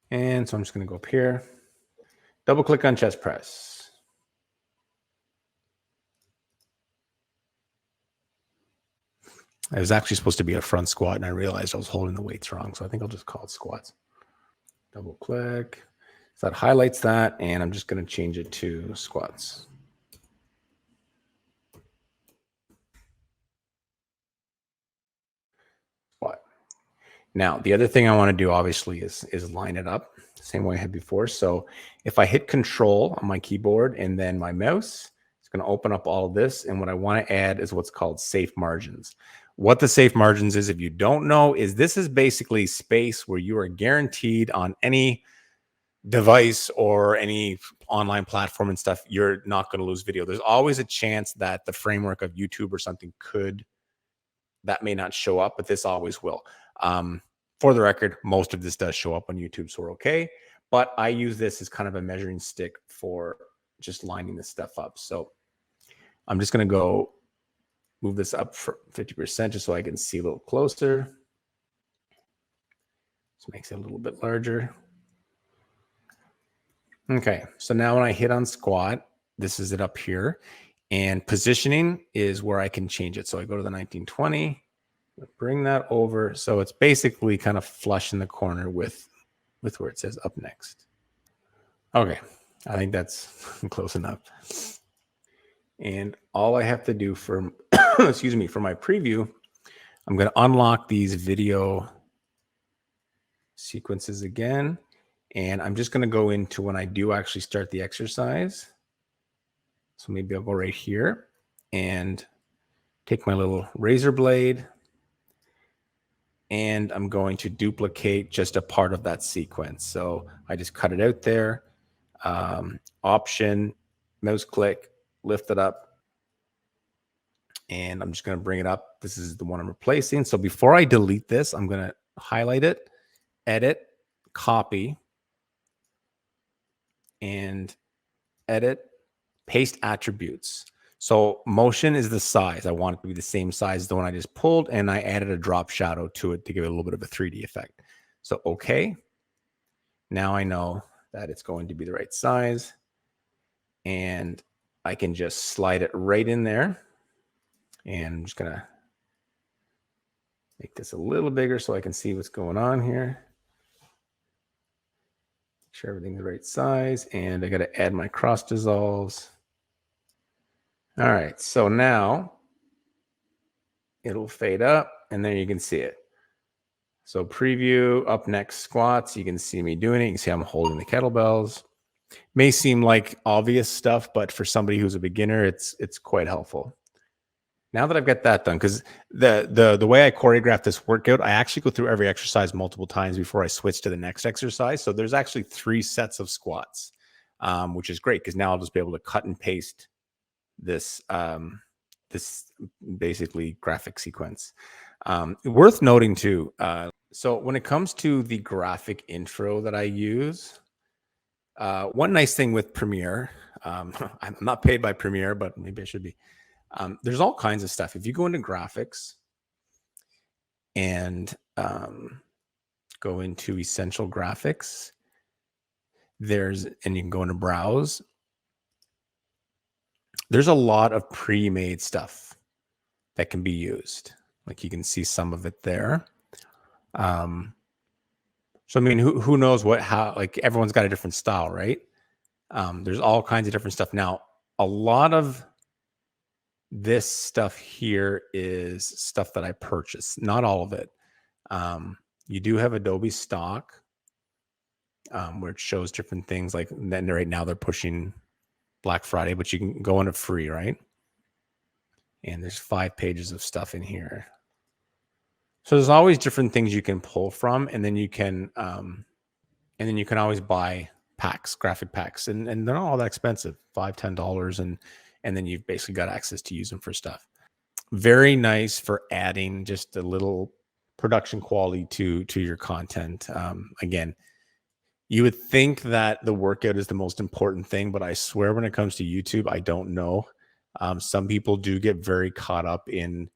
And so I'm just going to go up here, double click on chest press. It was actually supposed to be a front squat, and I realized I was holding the weights wrong. So I think I'll just call it squats. Double click. So that highlights that, and I'm just going to change it to squats. Squat. Now, the other thing I want to do, obviously, is line it up the same way I had before. So if I hit Control on my keyboard and then my mouse, it's going to open up all of this. And what I want to add is what's called safe margins. What the safe margins is, if you don't know, is this is basically space where you are guaranteed on any device or any online platform and stuff, you're not going to lose video. There's always a chance that the framework of YouTube or something that may not show up, but this always will. For the record, most of this does show up on YouTube, so we're okay. But I use this as kind of a measuring stick for just lining this stuff up. So I'm just going to go move this up for 50% just so I can see a little closer. This makes it a little bit larger. Okay, so now when I hit on squat, this is it up here. And positioning is where I can change it. So I go to the 1920, bring that over. So it's basically kind of flush in the corner with where it says up next. Okay, I think that's close enough. And all I have to do for, excuse me, for my preview, I'm going to unlock these video sequences again. And I'm just going to go into when I do actually start the exercise. So maybe I'll go right here and take my little razor blade. And I'm going to duplicate just a part of that sequence. So I just cut it out there. Option, mouse click, lift it up. And I'm just going to bring it up. This is the one I'm replacing. So before I delete this, I'm going to highlight it, edit, copy, and edit, paste attributes. So motion is the size. I want it to be the same size as the one I just pulled, and I added a drop shadow to it to give it a little bit of a 3D effect. So okay, now I know that it's going to be the right size, and I can just slide it right in there. And I'm just gonna make this a little bigger so I can see what's going on here. sure everything's the right size, and I got to add my cross dissolves. All right, so now it'll fade up, and then you can see it. So preview, up next, squats. You can see me doing it. You can see I'm holding the kettlebells. May seem like obvious stuff, but for somebody who's a beginner, it's quite helpful. Now that I've got that done, because the way I choreograph this workout, I actually go through every exercise multiple times before I switch to the next exercise. So there's actually 3 sets of squats, which is great because now I'll just be able to cut and paste this this basically graphic sequence. Worth noting too. So when it comes to the graphic intro that I use, one nice thing with Premiere, I'm not paid by Premiere, but maybe I should be. There's all kinds of stuff. If you go into graphics and go into essential graphics, and you can go into browse. There's a lot of pre-made stuff that can be used. Like you can see some of it there. So I mean, who knows how, like everyone's got a different style, right? There's all kinds of different stuff. Now, a lot of this stuff here is stuff that I purchased, not all of it. You do have Adobe stock, where it shows different things. Like then right now they're pushing Black Friday, but you can go into free, right? And there's 5 pages of stuff in here. So there's always different things you can pull from, and then you can always buy packs, graphic packs, and they're not all that expensive, $5-10, and then you've basically got access to use them for stuff. Very nice for adding just a little production quality to your content. Again, you would think that the workout is the most important thing, but I swear when it comes to YouTube, I don't know. Some people do get very caught up in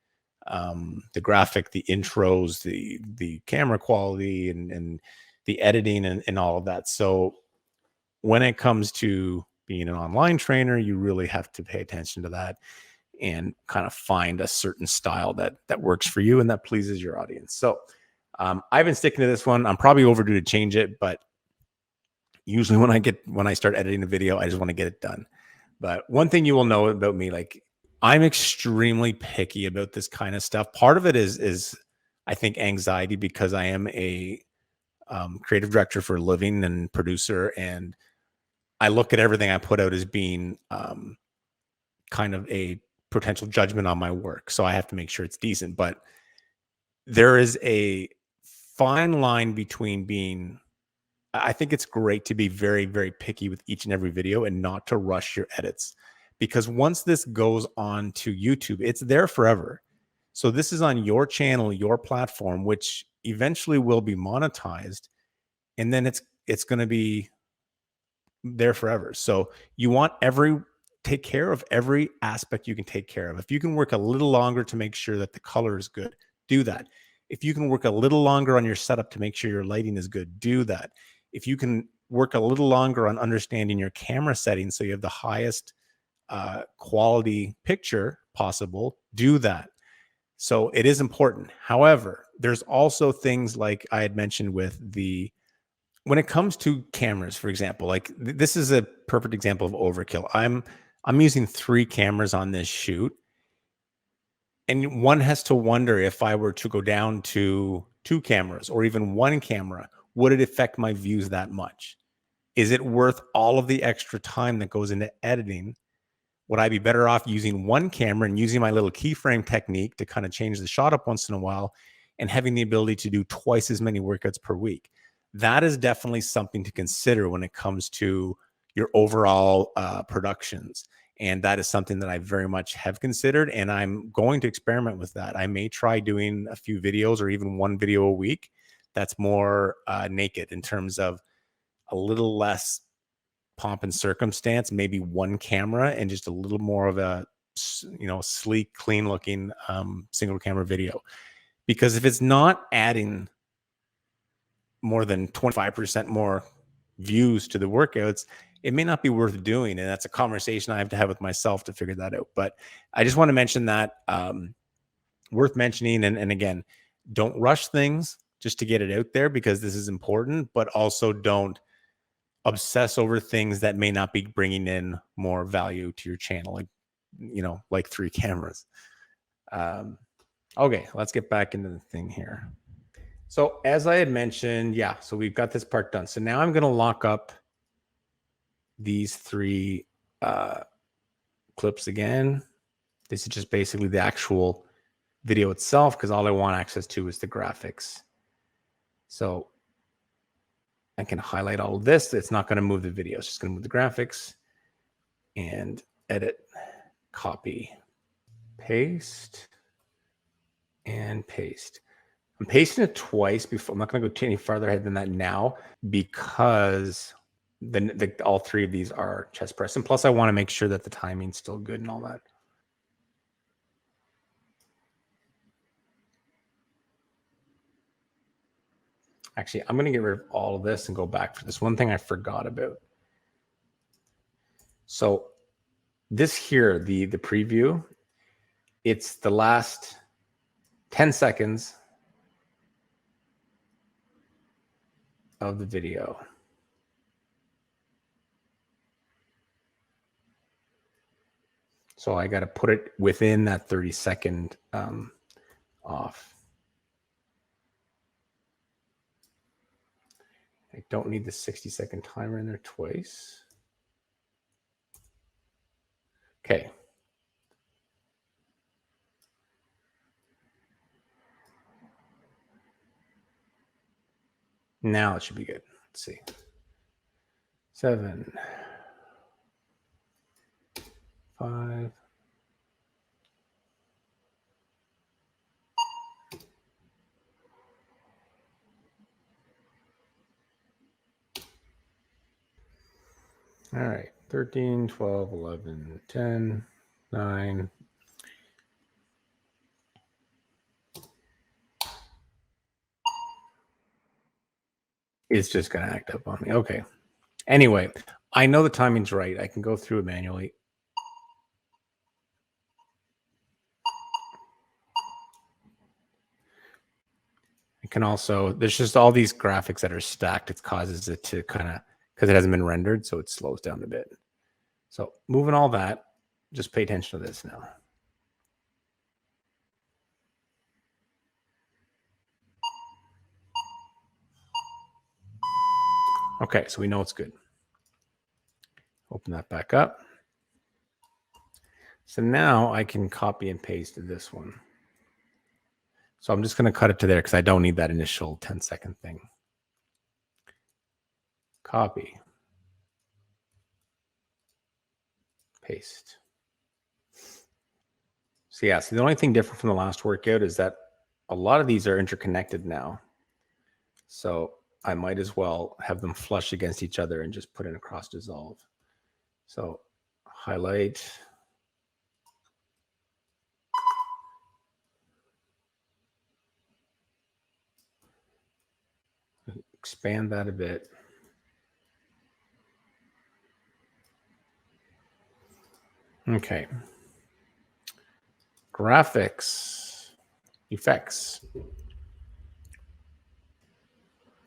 the graphic, the intros, the camera quality, and the editing and all of that. So when it comes to being an online trainer, you really have to pay attention to that and kind of find a certain style that works for you and that pleases your audience. So I've been sticking to this one. I'm probably overdue to change it, but usually when I start editing a video, I just want to get it done. But one thing you will know about me, like I'm extremely picky about this kind of stuff. Part of it is I think anxiety, because I am a creative director for a living and producer, and I look at everything I put out as being kind of a potential judgment on my work. So I have to make sure it's decent. But there is a fine line between being, I think it's great to be very, very picky with each and every video and not to rush your edits, because once this goes on to YouTube, it's there forever. So this is on your channel, your platform, which eventually will be monetized, and then it's going to be there forever. So you want take care of every aspect you can take care of. If you can work a little longer to make sure that the color is good, do that. If you can work a little longer on your setup to make sure your lighting is good, do that. If you can work a little longer on understanding your camera settings so you have the highest quality picture possible, do that. So it is important. However, there's also things like I had mentioned with when it comes to cameras, for example, like this is a perfect example of overkill. I'm using 3 cameras on this shoot, and one has to wonder, if I were to go down to 2 cameras or even 1 camera, would it affect my views that much? Is it worth all of the extra time that goes into editing? Would I be better off using 1 camera and using my little keyframe technique to kind of change the shot up once in a while and having the ability to do twice as many workouts per week? That is definitely something to consider when it comes to your overall productions. And that is something that I very much have considered, and I'm going to experiment with that. I may try doing a few videos or even 1 video a week that's more naked, in terms of a little less pomp and circumstance, maybe 1 camera and just a little more of a, sleek, clean looking single camera video. Because if it's not adding more than 25% more views to the workouts, it may not be worth doing. And that's a conversation I have to have with myself to figure that out. But I just want to mention that, worth mentioning. And again, don't rush things just to get it out there, because this is important, but also don't obsess over things that may not be bringing in more value to your channel, like, you know, like 3 cameras. Okay, let's get back into the thing here. So as I had mentioned, yeah, so we've got this part done. So now I'm going to lock up these 3 clips again. This is just basically the actual video itself, because all I want access to is the graphics. So I can highlight all of this. It's not going to move the video. It's just going to move the graphics. And edit, copy, paste, and paste. I'm pasting it twice before. I'm not going to go any farther ahead than that now, because all 3 of these are chest press. And plus I want to make sure that the timing's still good and all that. Actually, I'm going to get rid of all of this and go back for this one thing I forgot about. So this here, the preview, it's the last 10 seconds of the video. So I got to put it within that 30-second off. I don't need the 60-second timer in there twice. Okay. Now it should be good. Let's see. 7, 5. All right. 13, 12, 11, 10, 9. It's just going to act up on me. Okay. Anyway, I know the timing's right. I can go through it manually. I can also, there's just all these graphics that are stacked. It causes it to kind of, because it hasn't been rendered, so it slows down a bit. So moving all that, just pay attention to this now. Okay, so we know it's good. Open that back up. So now I can copy and paste this one. So I'm just going to cut it to there because I don't need that initial 10-second thing. Copy. Paste. So yeah, so the only thing different from the last workout is that a lot of these are interconnected now. So I might as well have them flush against each other and just put in a cross dissolve. So highlight. Expand that a bit. Okay. Graphics, effects,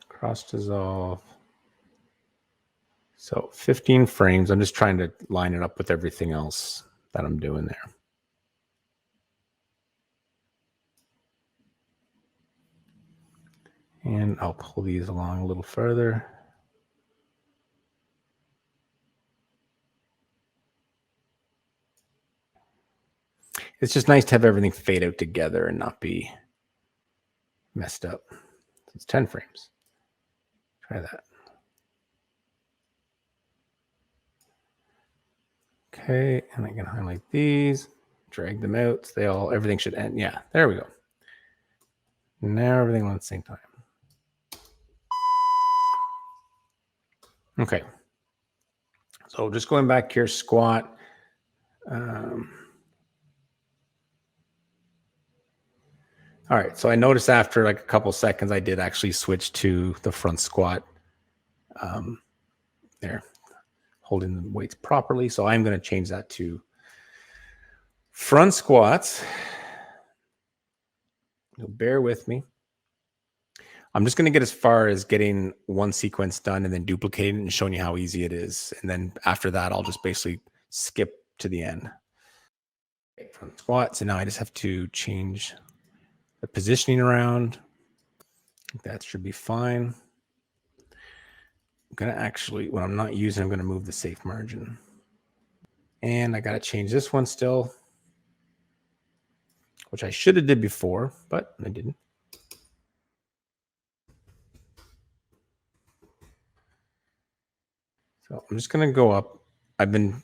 cross dissolve. So 15 frames. I'm just trying to line it up with everything else that I'm doing there. And I'll pull these along a little further. It's just nice to have everything fade out together and not be messed up. It's 10 frames. Try that. Okay, and I can highlight these, drag them out. So everything should end. Yeah, there we go. Now everything on at the same time. Okay. So just going back here, squat. All right, so I noticed after like a couple seconds, I did actually switch to the front squat. There, holding the weights properly. So I'm going to change that to front squats. Bear with me. I'm just going to get as far as getting one sequence done and then duplicating it and showing you how easy it is. And then after that, I'll just basically skip to the end. Okay, from squat. So now I just have to change the positioning around. That should be fine. I'm going to actually, when I'm not using, I'm going to move the safe margin. And I got to change this one still, which I should have did before, but I didn't. So I'm just going to go up. I've been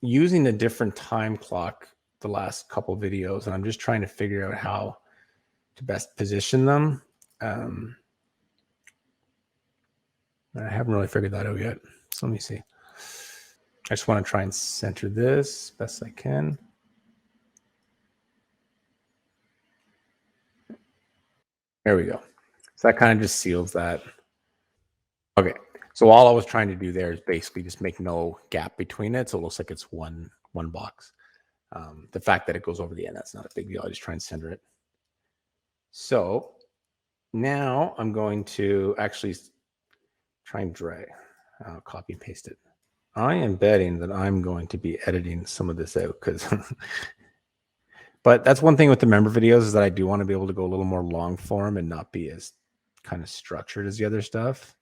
using a different time clock the last couple videos, and I'm just trying to figure out how to best position them. I haven't really figured that out yet. So let me see. I just want to try and center this best I can. There we go. So that kind of just seals that. Okay. So all I was trying to do there is basically just make no gap between it. So it looks like it's one box. The fact that it goes over the end, that's not a big deal. I just try and center it. So now I'm going to actually try and drag, copy and paste it. I am betting that I'm going to be editing some of this out because, but that's one thing with the member videos is that I do want to be able to go a little more long form and not be as kind of structured as the other stuff.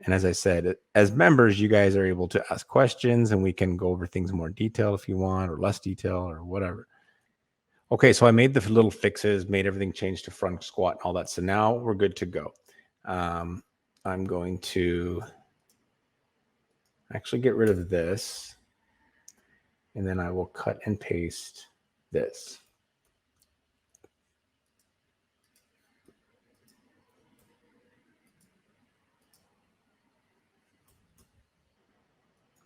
And as I said, as members, you guys are able to ask questions and we can go over things more detail if you want, or less detail or whatever. Okay, so I made the little fixes, made everything change to front squat and all that. So now we're good to go. I'm going to actually get rid of this. And then I will cut and paste this.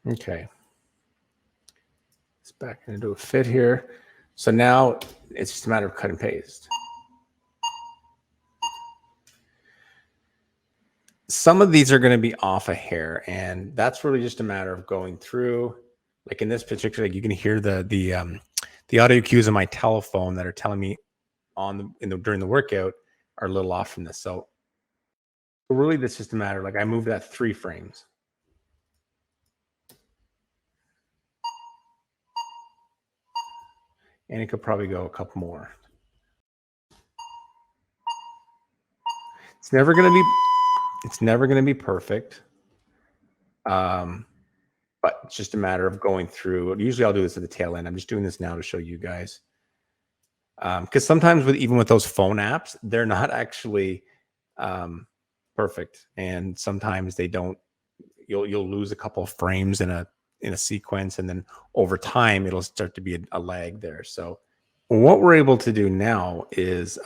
Okay. It's back into a fit here. So now it's just a matter of cut and paste. Some of these are going to be off a hair, and that's really just a matter of going through. Like in this particular, like you can hear the audio cues on my telephone that are telling me during the workout are a little off from this. So really, that's just a matter. Like I moved that 3 frames. And it could probably go a couple more. It's never going to be perfect. But it's just a matter of going through. Usually I'll do this at the tail end. I'm just doing this now to show you guys. Because sometimes even with those phone apps, they're not actually perfect. And sometimes they don't, you'll lose a couple of frames in a sequence, and then over time it'll start to be a lag there. So what we're able to do now is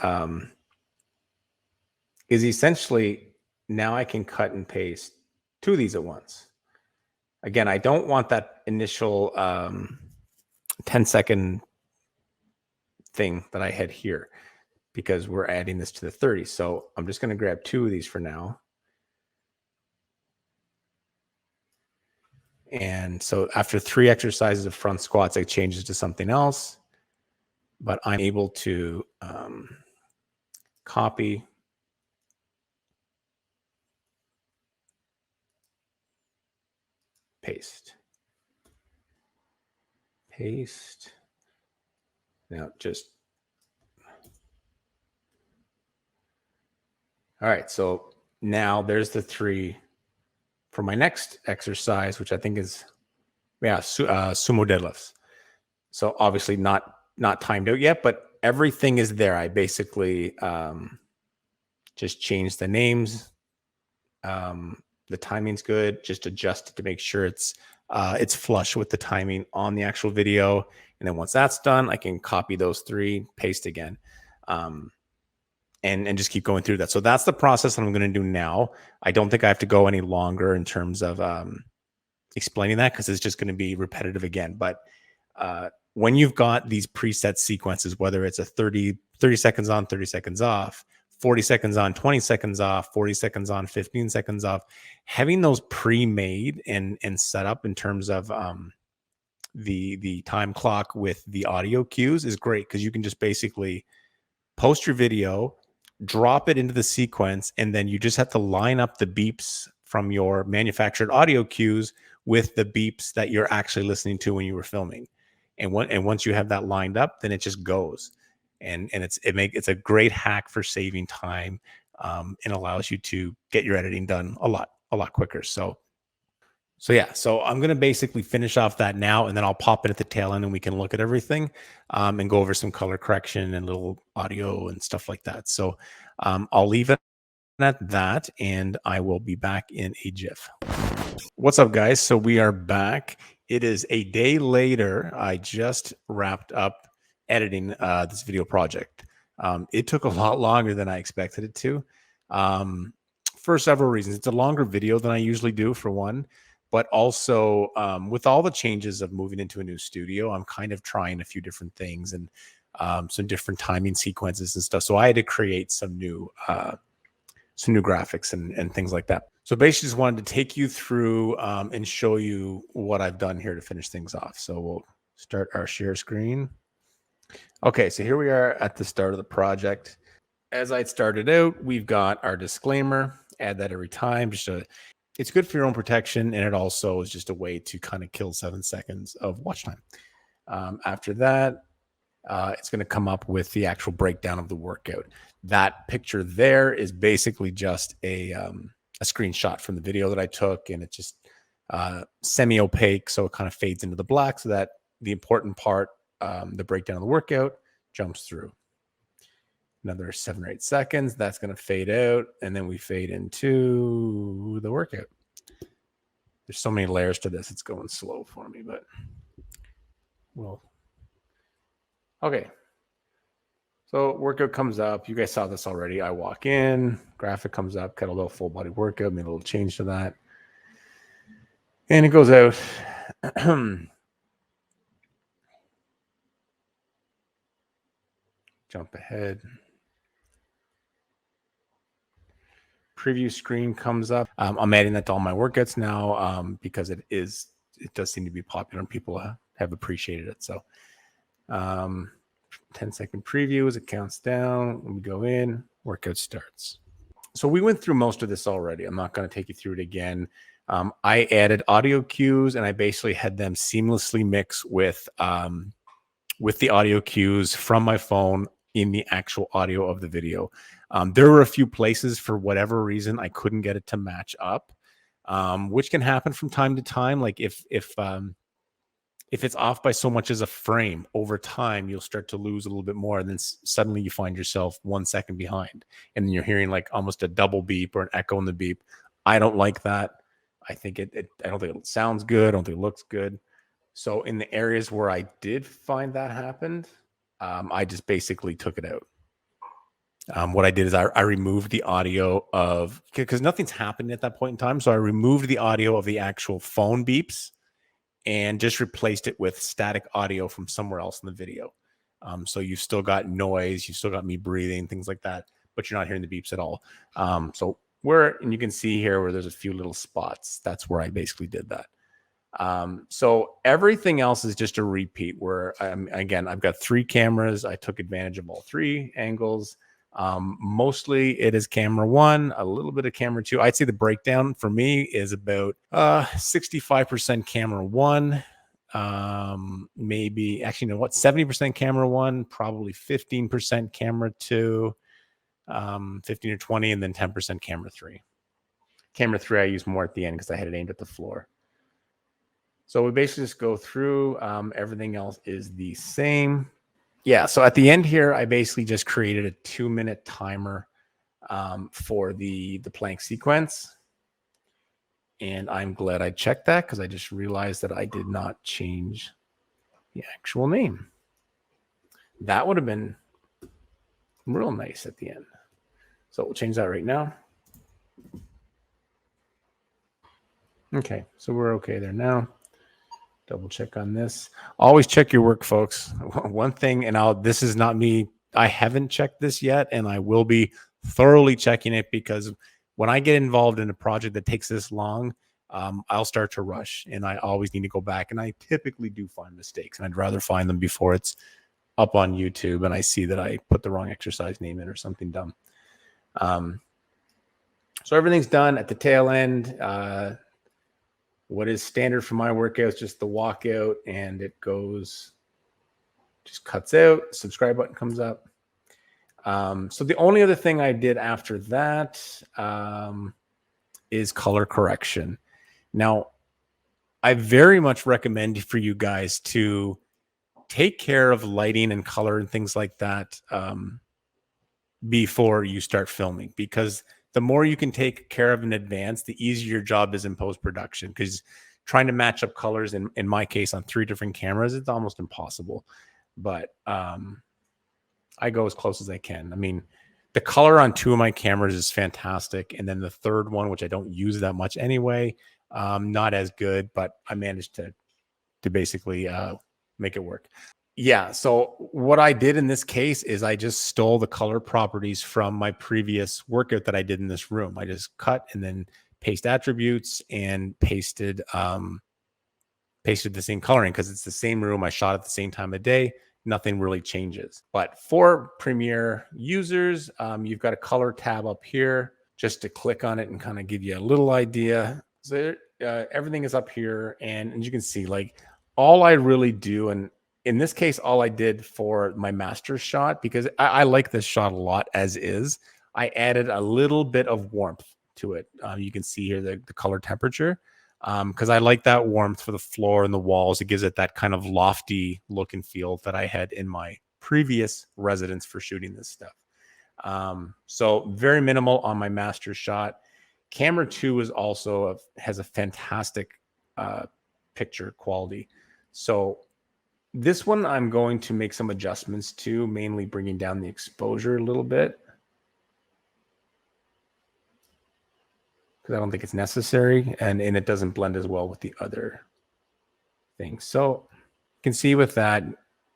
essentially now I can cut and paste 2 of these at once. Again, I don't want that initial 10-second thing that I had here because we're adding this to the 30. So I'm just going to grab 2 of these for now. And so after 3 exercises of front squats, it changes to something else. But I'm able to copy, paste. Now just, all right. So now there's the 3 for my next exercise, which I think is, sumo deadlifts. So obviously not timed out yet, but everything is there. I basically just changed the names. The timing's good. Just adjust it to make sure it's flush with the timing on the actual video. And then once that's done, I can copy those 3, paste again, and just keep going through that. So that's the process that I'm going to do now. I don't think I have to go any longer in terms of explaining that because it's just going to be repetitive again. But when you've got these preset sequences, whether it's a 30 seconds on, 30 seconds off, 40 seconds on, 20 seconds off, 40 seconds on, 15 seconds off, having those pre-made and set up in terms of the time clock with the audio cues is great because you can just basically post your video, drop it into the sequence, and then you just have to line up the beeps from your manufactured audio cues with the beeps that you're actually listening to when you were filming. And once you have that lined up, then it just goes. And it's a great hack for saving time, and allows you to get your editing done a lot quicker. So yeah, so I'm gonna basically finish off that now, and then I'll pop it at the tail end, and we can look at everything, and go over some color correction and little audio and stuff like that. So I'll leave it at that, and I will be back in a jiff. What's up, guys? So we are back. It is a day later. I just wrapped up editing this video project. It took a lot longer than I expected it to, for several reasons. It's a longer video than I usually do, for one, but also with all the changes of moving into a new studio, I'm kind of trying a few different things and some different timing sequences and stuff. So I had to create some new graphics and things like that. So basically just wanted to take you through and show you what I've done here to finish things off. So we'll start our share screen. Okay, so here we are at the start of the project. As I started out, we've got our disclaimer. Add that every time. It's good for your own protection, and it also is just a way to kind of kill 7 seconds of watch time. After that, it's going to come up with the actual breakdown of the workout. That picture there is basically just a screenshot from the video that I took, and it's just semi-opaque, so it kind of fades into the black so that the important part, the breakdown of the workout, jumps through. Another 7 or 8 seconds, that's going to fade out, and then we fade into the workout. There's so many layers to this, it's going slow for me, but well. Okay. So workout comes up. You guys saw this already. I walk in, graphic comes up, got a little full body workout, made a little change to that. And it goes out. Jump ahead. Preview screen comes up. I'm adding that to all my workouts now because it does seem to be popular and people have appreciated it. So 10-second preview as it counts down. When we go in, workout starts. So we went through most of this already. I'm not going to take you through it again. I added audio cues, and I basically had them seamlessly mix with the audio cues from my phone in the actual audio of the video. There were a few places, for whatever reason, I couldn't get it to match up, which can happen from time to time. Like if it's off by so much as a frame, over time, you'll start to lose a little bit more. And then suddenly you find yourself 1 second behind, and then you're hearing like almost a double beep or an echo in the beep. I don't like that. I think I don't think it sounds good. I don't think it looks good. So in the areas where I did find that happened, I just basically took it out. What I did is I removed the audio of, because nothing's happened at that point in time. So I removed the audio of the actual phone beeps and just replaced it with static audio from somewhere else in the video. So you've still got noise, you've still got me breathing, things like that, but you're not hearing the beeps at all. And you can see here where there's a few little spots. That's where I basically did that. So everything else is just a repeat where again, I've got 3 cameras. I took advantage of all 3 angles. Mostly it is camera 1, a little bit of camera 2. I'd say the breakdown for me is about 65% camera 1, maybe actually, you know what, 70% camera 1, probably 15% camera 2, 15 or 20, and then 10% camera 3. Camera 3 I use more at the end because I had it aimed at the floor. So we basically just go through. Everything else is the same. Yeah, so at the end here, I basically just created a 2-minute timer for the plank sequence. And I'm glad I checked that because I just realized that I did not change the actual name. That would have been real nice at the end. So we'll change that right now. Okay, so we're okay there now. Double check on this. Always check your work, folks. One thing, and this is not me. I haven't checked this yet, and I will be thoroughly checking it because when I get involved in a project that takes this long, I'll start to rush, and I always need to go back. And I typically do find mistakes, and I'd rather find them before it's up on YouTube and I see that I put the wrong exercise name in or something dumb. So everything's done at the tail end. What is standard for my workout is just the walkout, and it goes, just cuts out, subscribe button comes up. So the only other thing I did after that is color correction. Now, I very much recommend for you guys to take care of lighting and color and things like that before you start filming, because the more you can take care of in advance, the easier your job is in post-production, because trying to match up colors, in my case, on 3 different cameras, it's almost impossible. But I go as close as I can. I mean, the color on 2 of my cameras is fantastic. And then the third one, which I don't use that much anyway, not as good, but I managed to basically make it work. Yeah. So what I did in this case is I just stole the color properties from my previous workout that I did in this room. I just cut and then paste attributes and pasted the same coloring, because it's the same room. I shot at the same time of day. Nothing really changes. But for Premiere users, you've got a color tab up here just to click on it and kind of give you a little idea. So everything is up here, and as you can see, like, all I really do, and in this case, all I did for my master shot, because I like this shot a lot as is, I added a little bit of warmth to it. You can see here the color temperature, because I like that warmth for the floor and the walls. It gives it that kind of lofty look and feel that I had in my previous residence for shooting this stuff. So very minimal on my master shot. Camera 2 is also has a fantastic picture quality. So this one I'm going to make some adjustments to, mainly bringing down the exposure a little bit, because I don't think it's necessary, and it doesn't blend as well with the other things. So you can see with that,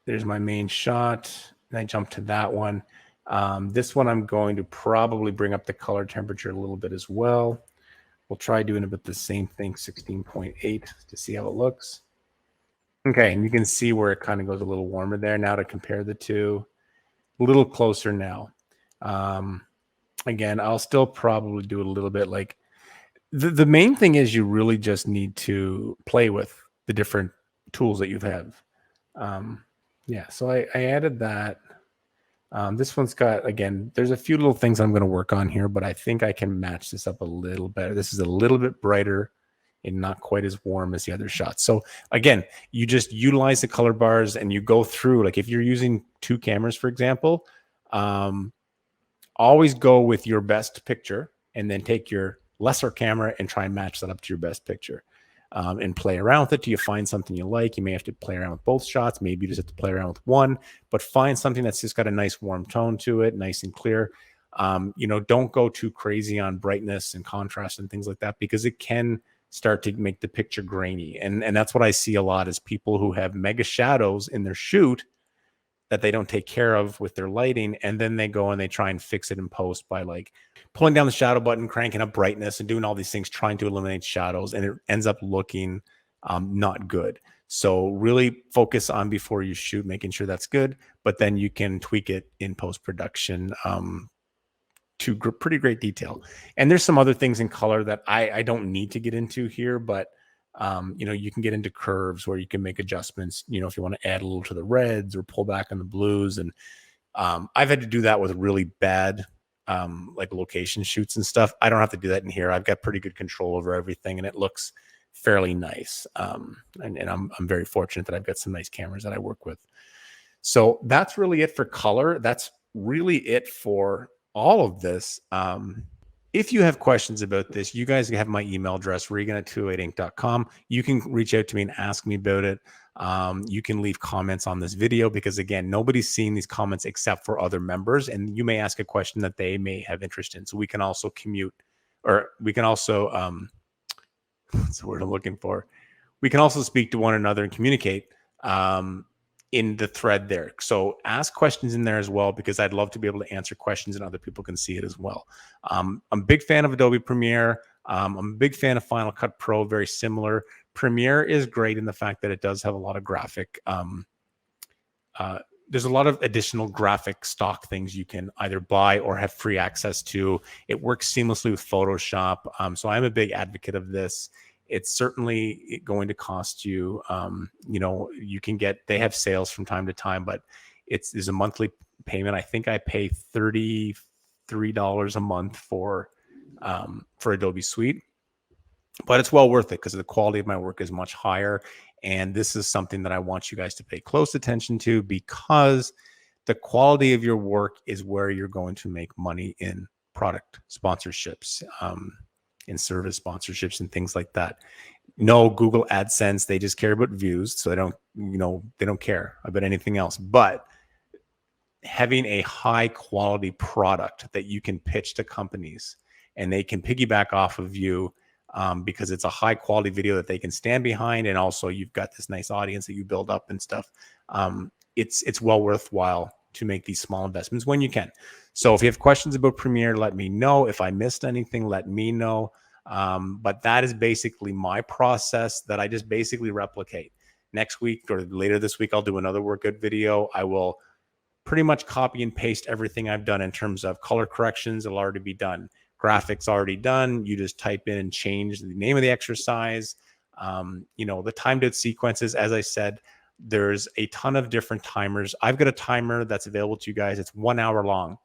there's my main shot, and I jump to that one. This one I'm going to probably bring up the color temperature a little bit as well. We'll try doing a bit the same thing, 16.8, to see how it looks. Okay, and you can see where it kind of goes a little warmer there. Now to compare the two, a little closer now. Again, I'll still probably do a little bit, like, the main thing is you really just need to play with the different tools that you have. Yeah, so I added that. This one's got, again, there's a few little things I'm going to work on here, but I think I can match this up a little better. This is a little bit brighter and not quite as warm as the other shots. So again, you just utilize the color bars and you go through, like if you're using 2 cameras, for example, always go with your best picture and then take your lesser camera and try and match that up to your best picture, and play around with it till you find something you like. You may have to play around with both shots. Maybe you just have to play around with one, but find something that's just got a nice warm tone to it, nice and clear. Don't go too crazy on brightness and contrast and things like that, because it can start to make the picture grainy. And that's what I see a lot, is people who have mega shadows in their shoot that they don't take care of with their lighting, and then they go and they try and fix it in post by like pulling down the shadow button, cranking up brightness, and doing all these things trying to eliminate shadows, and it ends up looking not good. So really focus on, before you shoot, making sure that's good, but then you can tweak it in post-production to pretty great detail. And there's some other things in color that I don't need to get into here, but you can get into curves where you can make adjustments, if you want to add a little to the reds or pull back on the blues. And I've had to do that with really bad like location shoots and stuff. I don't have to do that in here. I've got pretty good control over everything, and it looks fairly nice. And I'm very fortunate that I've got some nice cameras that I work with. So that's really it for color. That's really it for all of this. If you have questions about this, you guys have my email address, regan@208inc.com. You can reach out to me and ask me about it. You can leave comments on this video, because again, nobody's seeing these comments except for other members, and you may ask a question that they may have interest in. So we can also what's the word I'm looking for? We can also speak to one another and communicate in the thread there. So ask questions in there as well, because I'd love to be able to answer questions and other people can see it as well. I'm a big fan of Adobe Premiere. I'm a big fan of Final Cut Pro, very similar. Premiere is great in the fact that it does have a lot of graphic there's a lot of additional graphic stock things you can either buy or have free access to. It works seamlessly with Photoshop. So I'm a big advocate of this. It's certainly going to cost you, you know, you can get, they have sales from time to time, but there's a monthly payment. I think I pay $33 a month for Adobe Suite, but it's well worth it because the quality of my work is much higher. And this is something that I want you guys to pay close attention to, because the quality of your work is where you're going to make money in product sponsorships, in service sponsorships and things like that. No Google AdSense, they just care about views. So they don't, you know, they don't care about anything else. But having a high quality product that you can pitch to companies and they can piggyback off of you, because it's a high quality video that they can stand behind. And also you've got this nice audience that you build up and stuff. It's well worthwhile to make these small investments when you can. So if you have questions about Premiere, let me know. If I missed anything, let me know. But that is basically my process that I just basically replicate. Next week or later this week, I'll do another work good video. I will pretty much copy and paste everything I've done in terms of color corrections. It'll already be done. Graphics already done. You just type in and change the name of the exercise. You know, the timed out sequences, as I said, there's a ton of different timers. I've got a timer that's available to you guys. It's 1 hour long.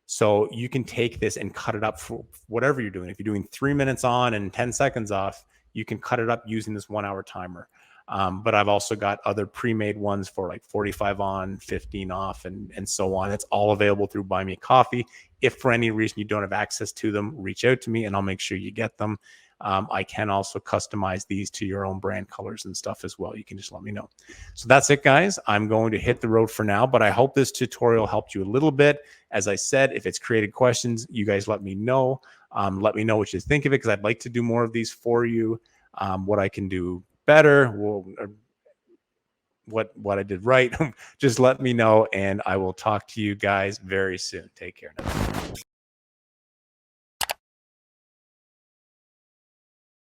So you can take this and cut it up for whatever you're doing. If you're doing 3 minutes on and 10 seconds off, you can cut it up using this 1 hour timer. But I've also got other pre-made ones for like 45 on, 15 off, and so on. It's all available through Buy Me a Coffee. If for any reason you don't have access to them, reach out to me and I'll make sure you get them. I can also customize these to your own brand colors and stuff as well. You can just let me know. So that's it, guys. I'm going to hit the road for now, but I hope this tutorial helped you a little bit. As I said, if it's created questions, you guys let me know. Let me know what you think of it, because I'd like to do more of these for you. What I can do better, what I did right, just let me know, and I will talk to you guys very soon. Take care now.